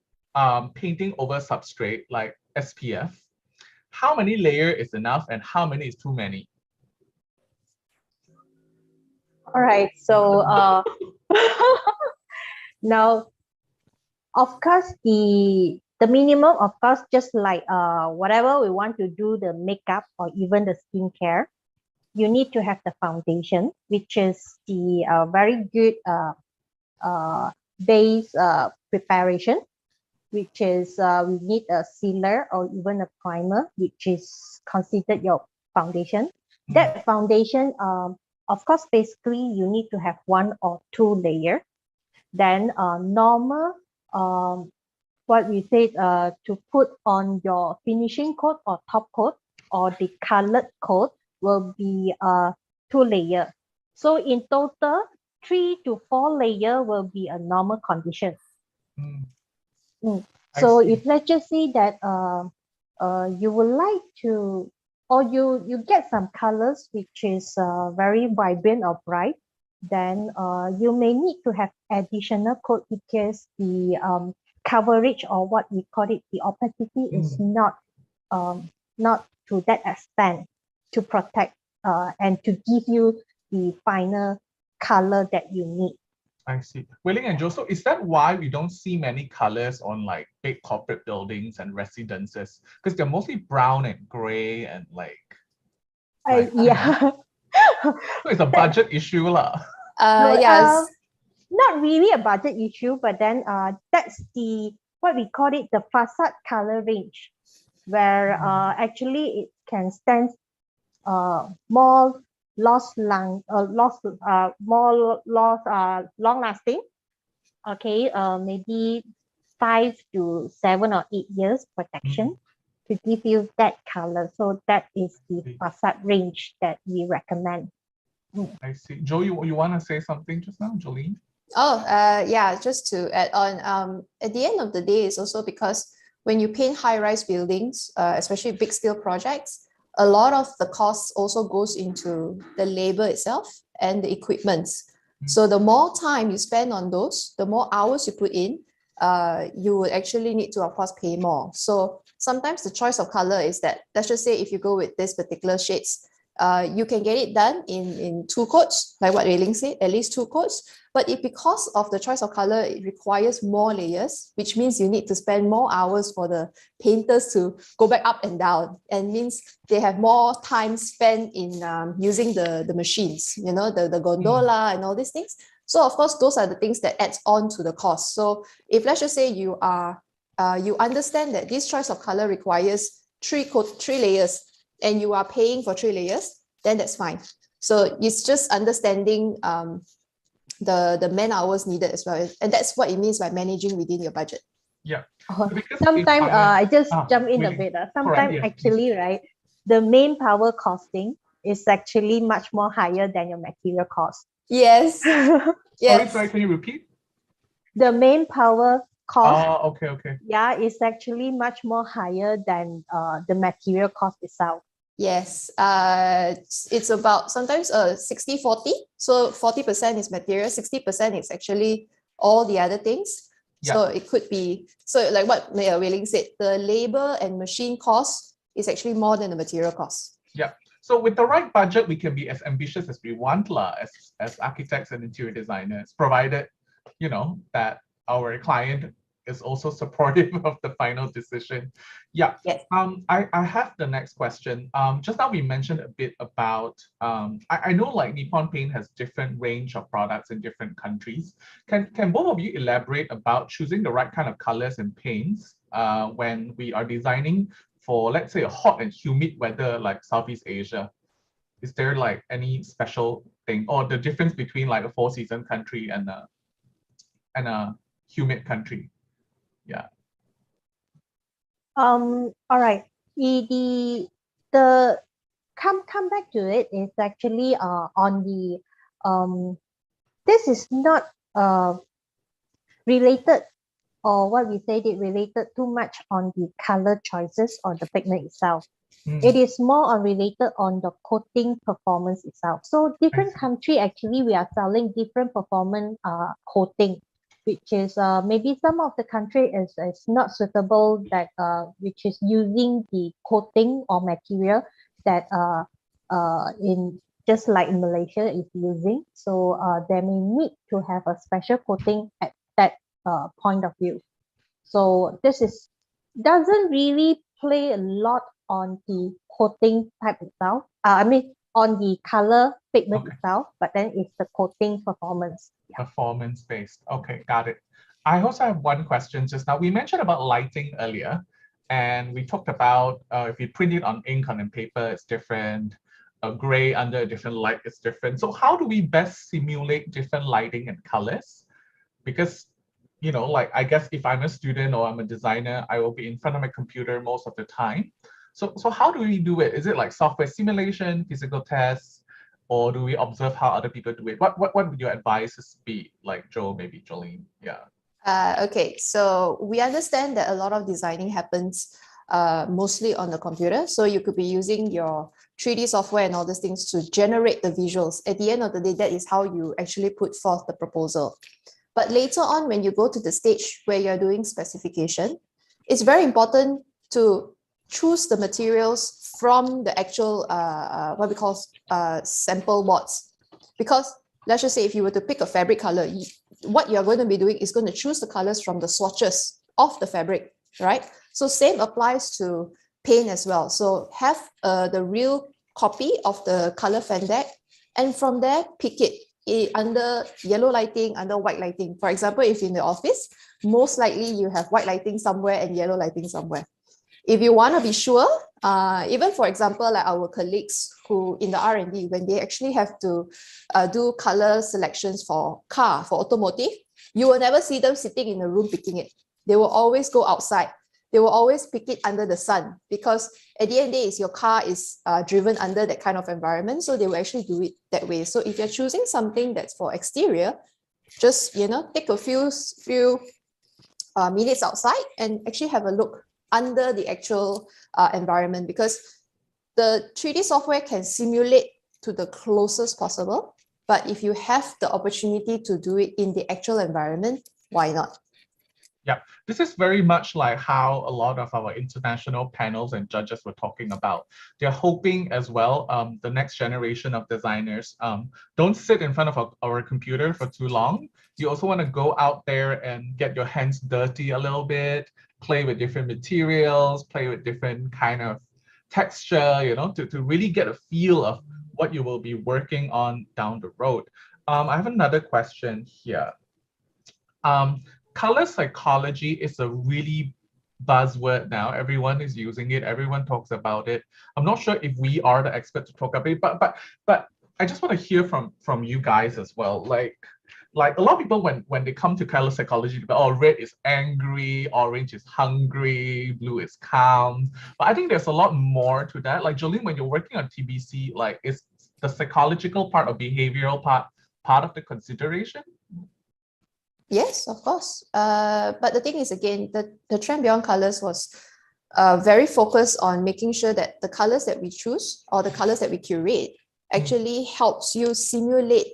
painting over substrate like SPF. How many layers is enough and how many is too many? All right, so now, of course, the minimum, of course, just like whatever we want to do, the makeup or even the skincare, you need to have the foundation, which is the very good base preparation, which is we need a sealer or even a primer, which is considered your foundation. That foundation, of course, basically you need to have 1 or 2 layers. Then normal, what we said, to put on your finishing coat or top coat or the colored coat will be 2 layers. So in total, 3 to 4 layers will be a normal condition. So if let's just say that you would like to, or you get some colors which is very vibrant or bright, then you may need to have additional coat because the coverage, or what we call it, the opacity is not to that extent to protect and to give you the final color that you need. I see. Wei Ling and Joe, so is that why we don't see many colors on like big corporate buildings and residences? Because they're mostly brown and gray and like Yeah. So it's a budget issue lah. Yes. Not really a budget issue, but then that's the, what we call it, the facade color range, where actually it can stand more long lasting. Okay, maybe 5 to 7 or 8 years protection to give you that color. So that is the facade range that we recommend. I see. Joe, you want to say something just now, Jolene? Oh, yeah, just to add on, at the end of the day, it's also because when you paint high-rise buildings, especially big scale projects, a lot of the costs also goes into the labor itself and the equipment. So the more time you spend on those, the more hours you put in, you would actually need to, of course, pay more. So sometimes the choice of color is that, let's just say if you go with this particular shades, you can get it done in 2 coats, like what Railing said, at least 2 coats. But if because of the choice of color, it requires more layers, which means you need to spend more hours for the painters to go back up and down, and means they have more time spent in using the machines, you know, the gondola and all these things. So of course, those are the things that adds on to the cost. So if let's just say you understand that this choice of color requires 3 layers, and you are paying for 3 layers, then that's fine. So it's just understanding the man hours needed as well. And that's what it means by managing within your budget. Yeah. Sometimes I just jump in a bit. Sometimes actually, right, the main power costing is actually much more higher than your material cost. Yes. Yes. Sorry, can you repeat? The main power cost. Okay. Yeah, is actually much more higher than the material cost itself. Yes, it's about sometimes 60-40. So 40% is material, 60% is actually all the other things. Yeah. So it could be, so like what Wei-Ling said, the labor and machine cost is actually more than the material cost. Yeah. So with the right budget, we can be as ambitious as we want as architects and interior designers, provided, you know, that our client is also supportive of the final decision. Yeah. Yes. I have the next question. Just now we mentioned a bit about, I know like Nippon Paint has different range of products in different countries. Can both of you elaborate about choosing the right kind of colors and paints when we are designing for, let's say, a hot and humid weather like Southeast Asia? Is there like any special thing, or the difference between like a 4-season country and a humid country? Yeah. All right. The come back to it is actually on the this is not related, or what we say, it related too much on the color choices or the pigment itself. It is more related on the coating performance itself. So different country actually we are selling different performance coating, which is maybe some of the country is not suitable, that which is using the coating or material that in just like in Malaysia is using. So they may need to have a special coating at that point of view. So this is doesn't really play a lot on the coating type itself. I mean on the color pigment itself, but then it's the coating performance. Performance based. Okay, got it. I also have one question just now. We mentioned about lighting earlier, and we talked about if you print it on ink on paper, it's different. Gray under a different light is different. So how do we best simulate different lighting and colors? Because, you know, like I guess if I'm a student or I'm a designer, I will be in front of my computer most of the time. So how do we do it? Is it like software simulation, physical tests, or do we observe how other people do it? What would your advice be? Like Joe, maybe Jolene? Yeah. Okay, so we understand that a lot of designing happens mostly on the computer. So you could be using your 3D software and all these things to generate the visuals. At the end of the day, that is how you actually put forth the proposal. But later on, when you go to the stage where you're doing specification, it's very important to choose the materials from the actual what we call sample boards. Because let's just say if you were to pick a fabric color, what you're going to be doing is going to choose the colors from the swatches of the fabric, right? So same applies to paint as well. So have the real copy of the color fan deck, and from there pick it under yellow lighting, under white lighting. For example, if in the office, most likely you have white lighting somewhere and yellow lighting somewhere. If you want to be sure, even for example, like our colleagues who in the R&D, when they actually have to do color selections for automotive, you will never see them sitting in a room picking it. They will always go outside. They will always pick it under the sun, because at the end of the day, your car is driven under that kind of environment. So they will actually do it that way. So if you're choosing something that's for exterior, just, take a few minutes outside and actually have a look under the actual environment, because the 3D software can simulate to the closest possible. But if you have the opportunity to do it in the actual environment, why not? Yeah, this is very much like how a lot of our international panels and judges were talking about. They're hoping as well, the next generation of designers don't sit in front of our computer for too long. You also want to go out there and get your hands dirty a little bit, play with different materials, play with different kind of texture, to really get a feel of what you will be working on down the road. I have another question here. Color psychology is a really buzzword now. Everyone is using it. Everyone talks about it. I'm not sure if we are the expert to talk about it, but I just want to hear from you guys as well. Like a lot of people, when they come to color psychology, they go, oh, red is angry, orange is hungry, blue is calm. But I think there's a lot more to that. Like Jolene, when you're working on TBC, like, is the psychological part or behavioral part of the consideration? Yes, of course. But the thing is, again, the trend beyond colors was very focused on making sure that the colors that we choose or the colors that we curate actually helps you simulate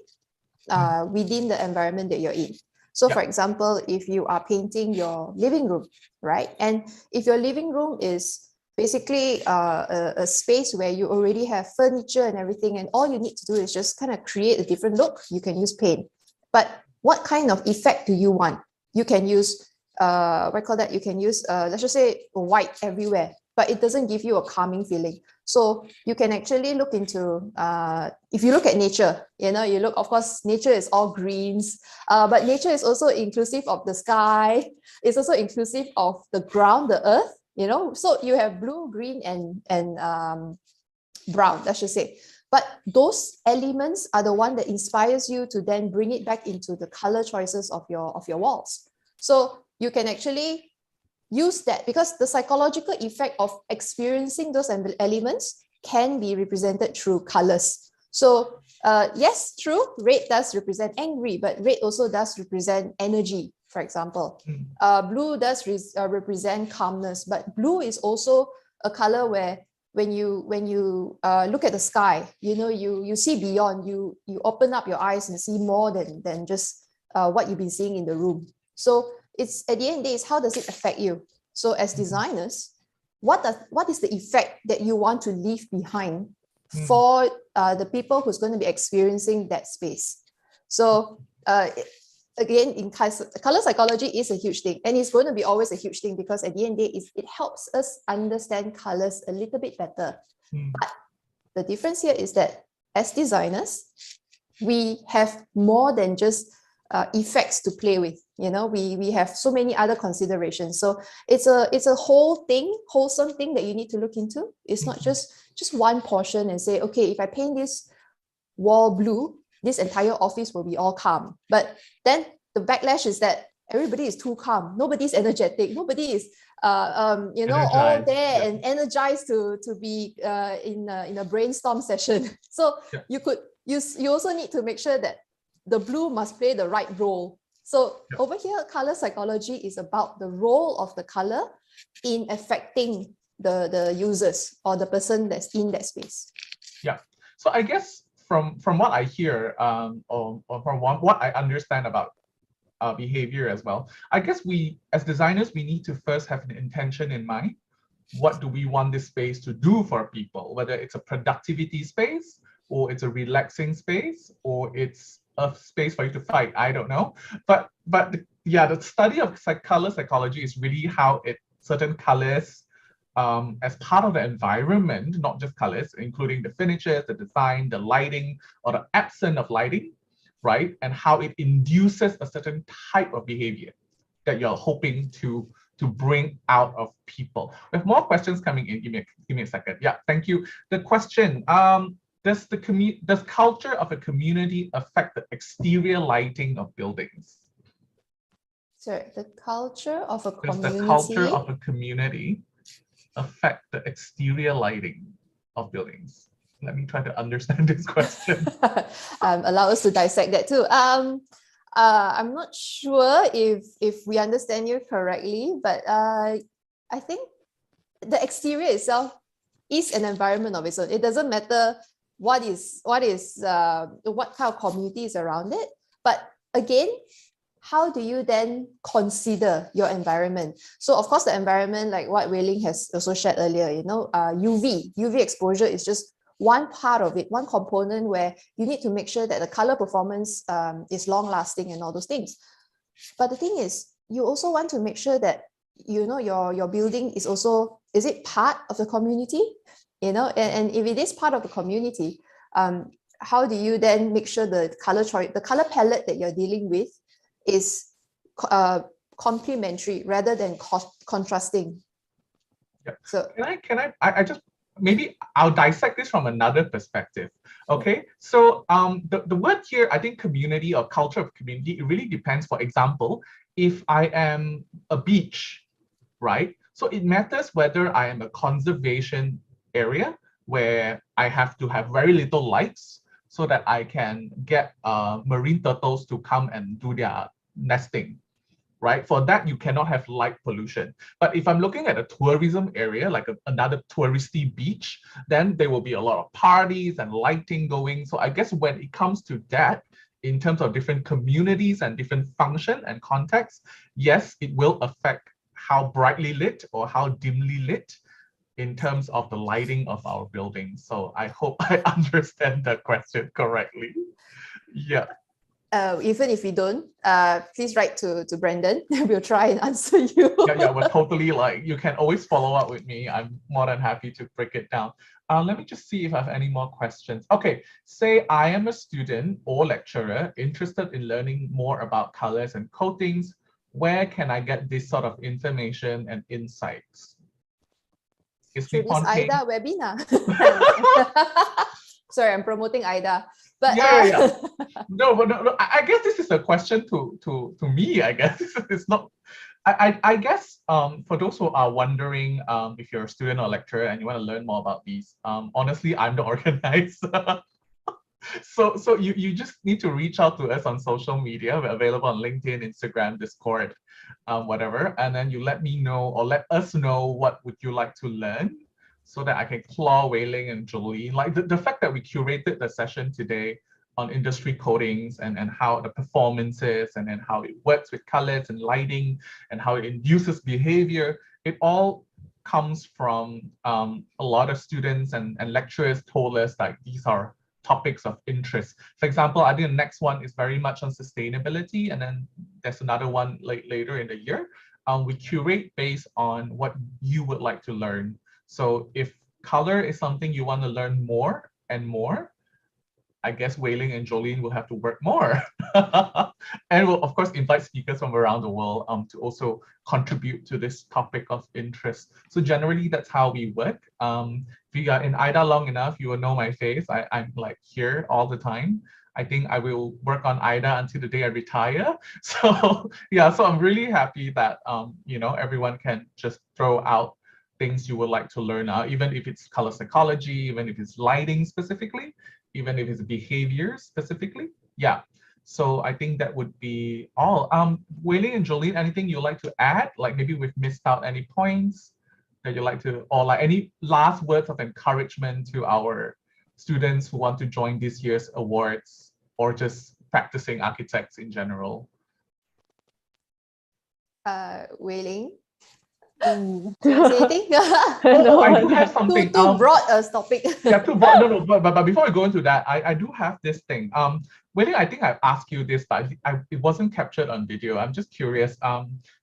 within the environment that you're in. So for example, if you are painting your living room, right? And if your living room is basically a space where you already have furniture and everything, and all you need to do is just kind of create a different look, you can use paint. But what kind of effect do you want? You can use, you can use, let's just say white everywhere, but it doesn't give you a calming feeling. So you can actually look into, if you look at nature, of course, nature is all greens, but nature is also inclusive of the sky. It's also inclusive of the ground, the earth, so you have blue, green, and brown, let's just say. But those elements are the one that inspires you to then bring it back into the color choices of your walls. So you can actually use that, because the psychological effect of experiencing those elements can be represented through colors. So yes, true, red does represent angry, but red also does represent energy, for example. Blue does represent calmness, but blue is also a color where when you look at the sky, you see beyond, you open up your eyes and see more than just what you've been seeing in the room. So it's, at the end of the day, how does it affect you? So as designers, what is the effect that you want to leave behind for the people who's going to be experiencing that space? So again, in color psychology is a huge thing, and it's going to be always a huge thing, because at the end of the day, it helps us understand colors a little bit better. But the difference here is that as designers, we have more than just effects to play with. We have so many other considerations. So it's a wholesome thing that you need to look into. It's not just one portion and say, okay, if I paint this wall blue, this entire office will be all calm. But then the backlash is that everybody is too calm. Nobody's energetic. Nobody is, all there and energized to be in a brainstorm session. So you also need to make sure that the blue must play the right role. So over here, color psychology is about the role of the color in affecting the users or the person that's in that space. Yeah. So I guess from what I hear, or from what I understand about behavior as well, I guess we, as designers, we need to first have an intention in mind. What do we want this space to do for people? Whether it's a productivity space, or it's a relaxing space, or it's a space for you to fight, I don't know. But the study of color psychology is really how certain colors, as part of the environment, not just colors, including the finishes, the design, the lighting, or the absence of lighting, right? And how it induces a certain type of behavior that you're hoping to bring out of people. We have more questions coming in. Give me a second. Yeah, thank you. The question, does culture of a community affect the exterior lighting of buildings? Sorry, the culture of a Does the community. culture of a community affect the exterior lighting of buildings? Let me try to understand this question. Allow us to dissect that too. I'm not sure if we understand you correctly, but I think the exterior itself is an environment of its own. It doesn't matter what kind of community is around it. But again, how do you then consider your environment? So of course, the environment, like what Wei Ling has also shared earlier, UV exposure is just one part of it, one component where you need to make sure that the color performance is long lasting and all those things. But the thing is, you also want to make sure that your building is it part of the community? And if it is part of the community, how do you then make sure the color palette that you're dealing with is complementary rather than contrasting? Yeah. So I just, maybe I'll dissect this from another perspective. Okay, so the word here, I think community or culture of community, it really depends. For example, if I am a beach, right? So it matters whether I am a conservation area where I have to have very little lights so that I can get marine turtles to come and do their nesting, right? For that, you cannot have light pollution. But if I'm looking at a tourism area, like another touristy beach, then there will be a lot of parties and lighting going. So I guess when it comes to that, in terms of different communities and different function and context, yes, it will affect how brightly lit or how dimly lit in terms of the lighting of our buildings. So I hope I understand the question correctly. Yeah. Even if you don't, please write to Brandon. We'll try and answer you. Yeah, we're totally you can always follow up with me. I'm more than happy to break it down. Let me just see if I have any more questions. Okay, say I am a student or lecturer interested in learning more about colors and coatings. Where can I get this sort of information and insights? Is Through this Nippon Paint? AYDA webinar. Sorry, I'm promoting AYDA. But yeah. No, I guess this is a question to me. I guess it's not. I guess for those who are wondering if you're a student or lecturer and you want to learn more about these, honestly, I'm the organizer. So you just need to reach out to us on social media. We're available on LinkedIn, Instagram, Discord, whatever. And then you let me know or let us know what would you like to learn, so that I can claw Wei Ling and Jolene. Like the fact that we curated the session today on industry coatings and how the performances and then how it works with colors and lighting and how it induces behavior, it all comes from a lot of students and lecturers told us like these are topics of interest. For example, I think the next one is very much on sustainability, and then there's another one later in the year. We curate based on what you would like to learn. So if color is something you want to learn more and more, I guess Wei Ling and Jolene will have to work more. And we'll, of course, invite speakers from around the world to also contribute to this topic of interest. So generally, that's how we work. If you are in AYDA long enough, you will know my face. I'm like here all the time. I think I will work on AYDA until the day I retire. So yeah, so I'm really happy that everyone can just throw out things you would like to learn, even if it's color psychology, even if it's lighting specifically, even if it's behavior specifically. Yeah. So I think that would be all. Wei Ling and Jolene, anything you'd like to add? Like maybe we've missed out any points that you'd like to, or like any last words of encouragement to our students who want to join this year's awards or just practicing architects in general? Wei Ling? Mm. Do you want to say anything? No, I do have something. Too broad a topic. Yeah, too broad. No, but before we go into that, I do have this thing. Wei Ling, I think I've asked you this, but it wasn't captured on video. I'm just curious.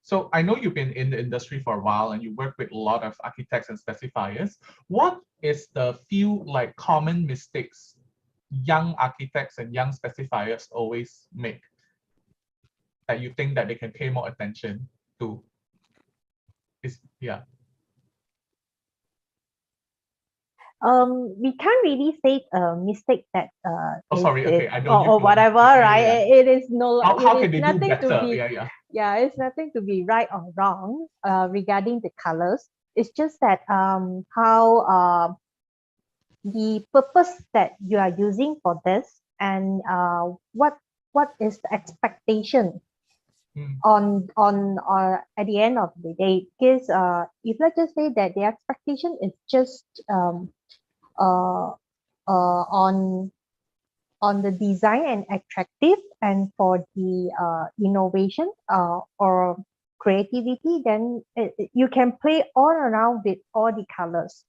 So I know you've been in the industry for a while and you work with a lot of architects and specifiers. What is the few like common mistakes young architects and young specifiers always make that you think that they can pay more attention to? Yeah. We can't really say a mistake that Oh, is, sorry. Okay, I don't or use the word whatever, mistake. right? Yeah, yeah. It is no, How it is can they do nothing to better? be, Yeah, yeah. yeah, it's nothing to be right or wrong regarding the colors. It's just that how the purpose that you are using for this, and what is the expectation Mm, on at the end of the day. Because if let's just say that the expectation is just uh, on the design and attractive, and for the innovation or creativity, then you can play all around with all the colors.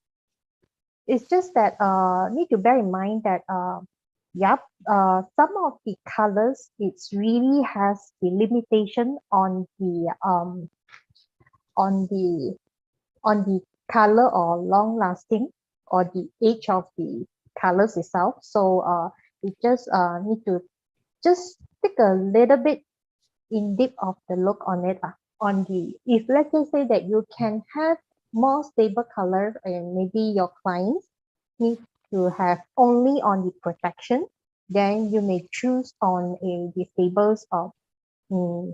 It's just that need to bear in mind that yep, some of the colors it's really has the limitation on the on the color or long lasting or the age of the colors itself. So we just need to just take a little bit in deep of the look on it. On the, if let's just say that you can have more stable color, and maybe your clients need to have only on the protection, then you may choose on the stables of mm,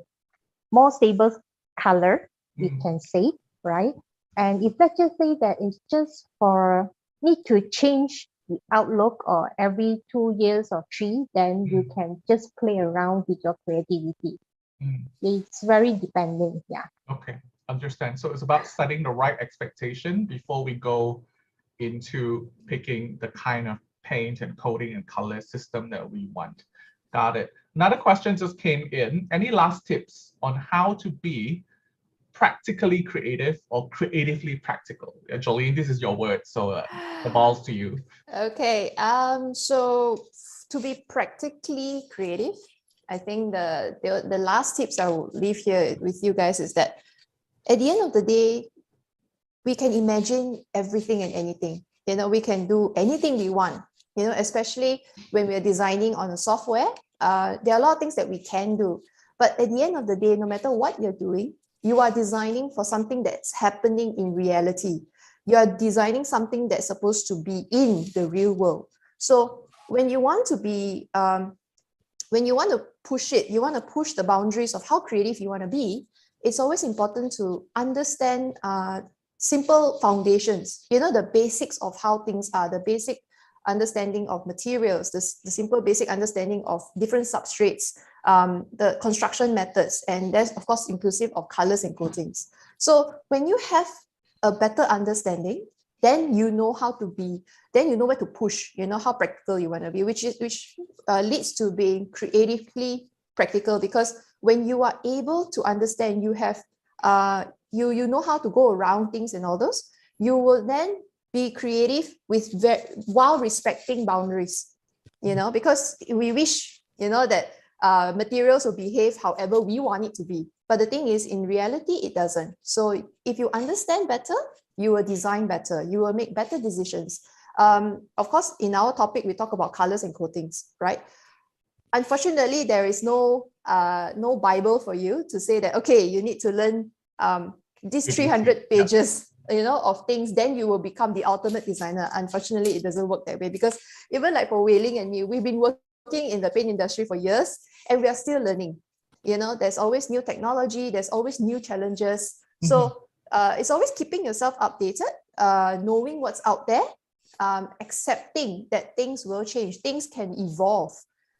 more stable color, we mm, can say, right? And if let's just say that it's just for need to change the outlook or every 2 years or three, then you mm, can just play around with your creativity. mm. It's very depending, yeah. Okay, understand. So it's about setting the right expectation before we go into picking the kind of paint and coating and color system that we want. Got it. Another question just came in. Any last tips on how to be practically creative or creatively practical? Jolene, this is your word, so the ball's to you. Okay, so to be practically creative, I think the last tips I will leave here with you guys is that at the end of the day, we can imagine everything and anything. You know, we can do anything we want, you know, especially when we're designing on a software. There are a lot of things that we can do. But at the end of the day, no matter what you're doing, you are designing for something that's happening in reality. You are designing something that's supposed to be in the real world. So when you want to be, when you want to push it, you want to push the boundaries of how creative you want to be, it's always important to understand simple foundations, you know, the basics of how things are, the basic understanding of materials, the simple basic understanding of different substrates, the construction methods, and that's of course inclusive of colors and coatings. So when you have a better understanding, then you know how to be, then you know where to push, you know how practical you want to be, which leads to being creatively practical. Because when you are able to understand, you have you know how to go around things and all those, you will then be creative with while respecting boundaries, you know, because we wish, you know, that materials will behave however we want it to be, but the thing is, in reality it doesn't. So if you understand better, you will design better, you will make better decisions. Of course, in our topic we talk about colors and coatings, right? Unfortunately, there is no Bible for you to say that, okay, you need to learn these 300 pages, you know, of things, then you will become the ultimate designer. Unfortunately, it doesn't work that way, because even like for Wei Ling and me, we've been working in the paint industry for years and we are still learning. You know, there's always new technology, there's always new challenges. So it's always keeping yourself updated, knowing what's out there, accepting that things will change, things can evolve.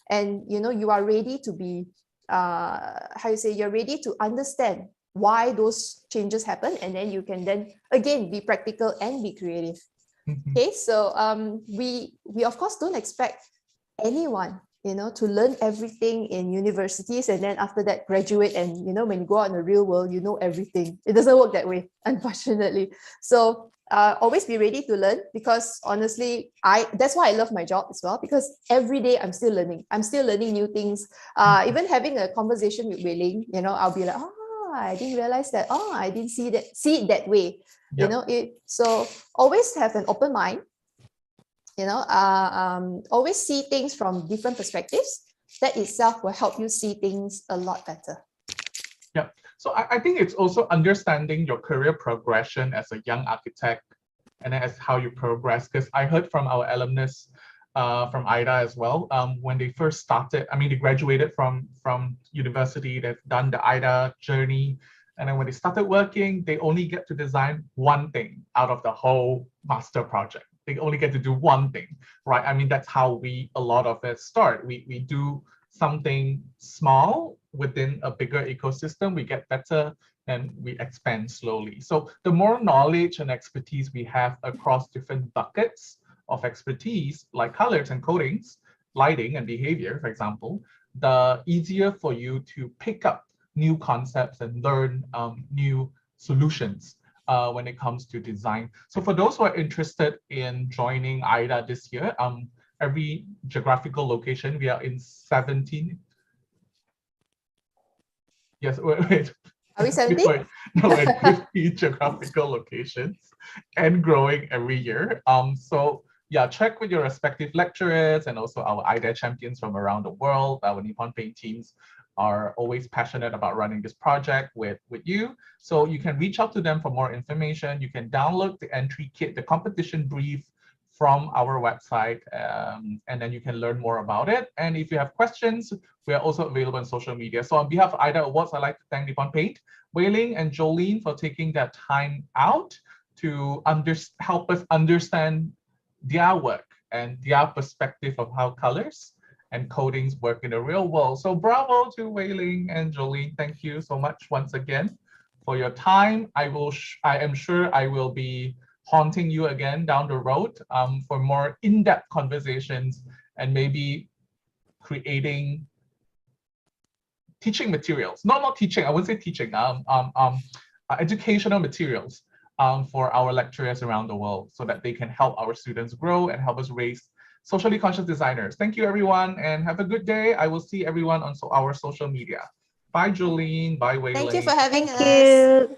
And you know, you are ready to be how you say, you're ready to understand why those changes happen, and then you can then again be practical and be creative. Okay, so we of course don't expect anyone, you know, to learn everything in universities and then after that graduate, and you know, when you go out in the real world, you know everything. It doesn't work that way, unfortunately. So always be ready to learn, because honestly, that's why I love my job as well, because every day I'm still learning. I'm still learning new things. Even having a conversation with Wei Ling, you know, I'll be like, I didn't realize that. I didn't see it that way. Yep. You know, so always have an open mind. You know, always see things from different perspectives. That itself will help you see things a lot better. Yeah. So I think it's also understanding your career progression as a young architect and as how you progress. Because I heard from our alumnus from AYDA as well, when they first started, I mean, they graduated from university, they've done the AYDA journey, and then when they started working, they only get to design one thing out of the whole master project. They only get to do one thing, right? I mean, that's how a lot of us start. We do something small within a bigger ecosystem, we get better, and we expand slowly. So the more knowledge and expertise we have across different buckets of expertise, like colors and coatings, lighting and behavior, for example, the easier for you to pick up new concepts and learn new solutions when it comes to design. So for those who are interested in joining AYDA this year, every geographical location, we are in 17. Yes, wait. Are we 17? Wait, no, we're in 50 geographical locations and growing every year. So yeah, check with your respective lecturers and also our AYDA champions from around the world. Our Nippon Paint teams are always passionate about running this project with you. So you can reach out to them for more information. You can download the entry kit, the competition brief from our website, and then you can learn more about it. And if you have questions, we are also available on social media. So on behalf of AYDA Awards, I'd like to thank Nippon Paint, Wei Ling and Jolene for taking that time out to help us understand their work and their perspective of how colors and coatings work in the real world. So bravo to Wei Ling and Jolene. Thank you so much once again for your time. I am sure I will be haunting you again down the road for more in-depth conversations and maybe creating teaching materials. Not teaching, I wouldn't say teaching, educational materials for our lecturers around the world so that they can help our students grow and help us raise socially conscious designers. Thank you, everyone, and have a good day. I will see everyone on our social media. Bye, Jolene. Bye, Wei Ling. Thank you for having us. Thank you.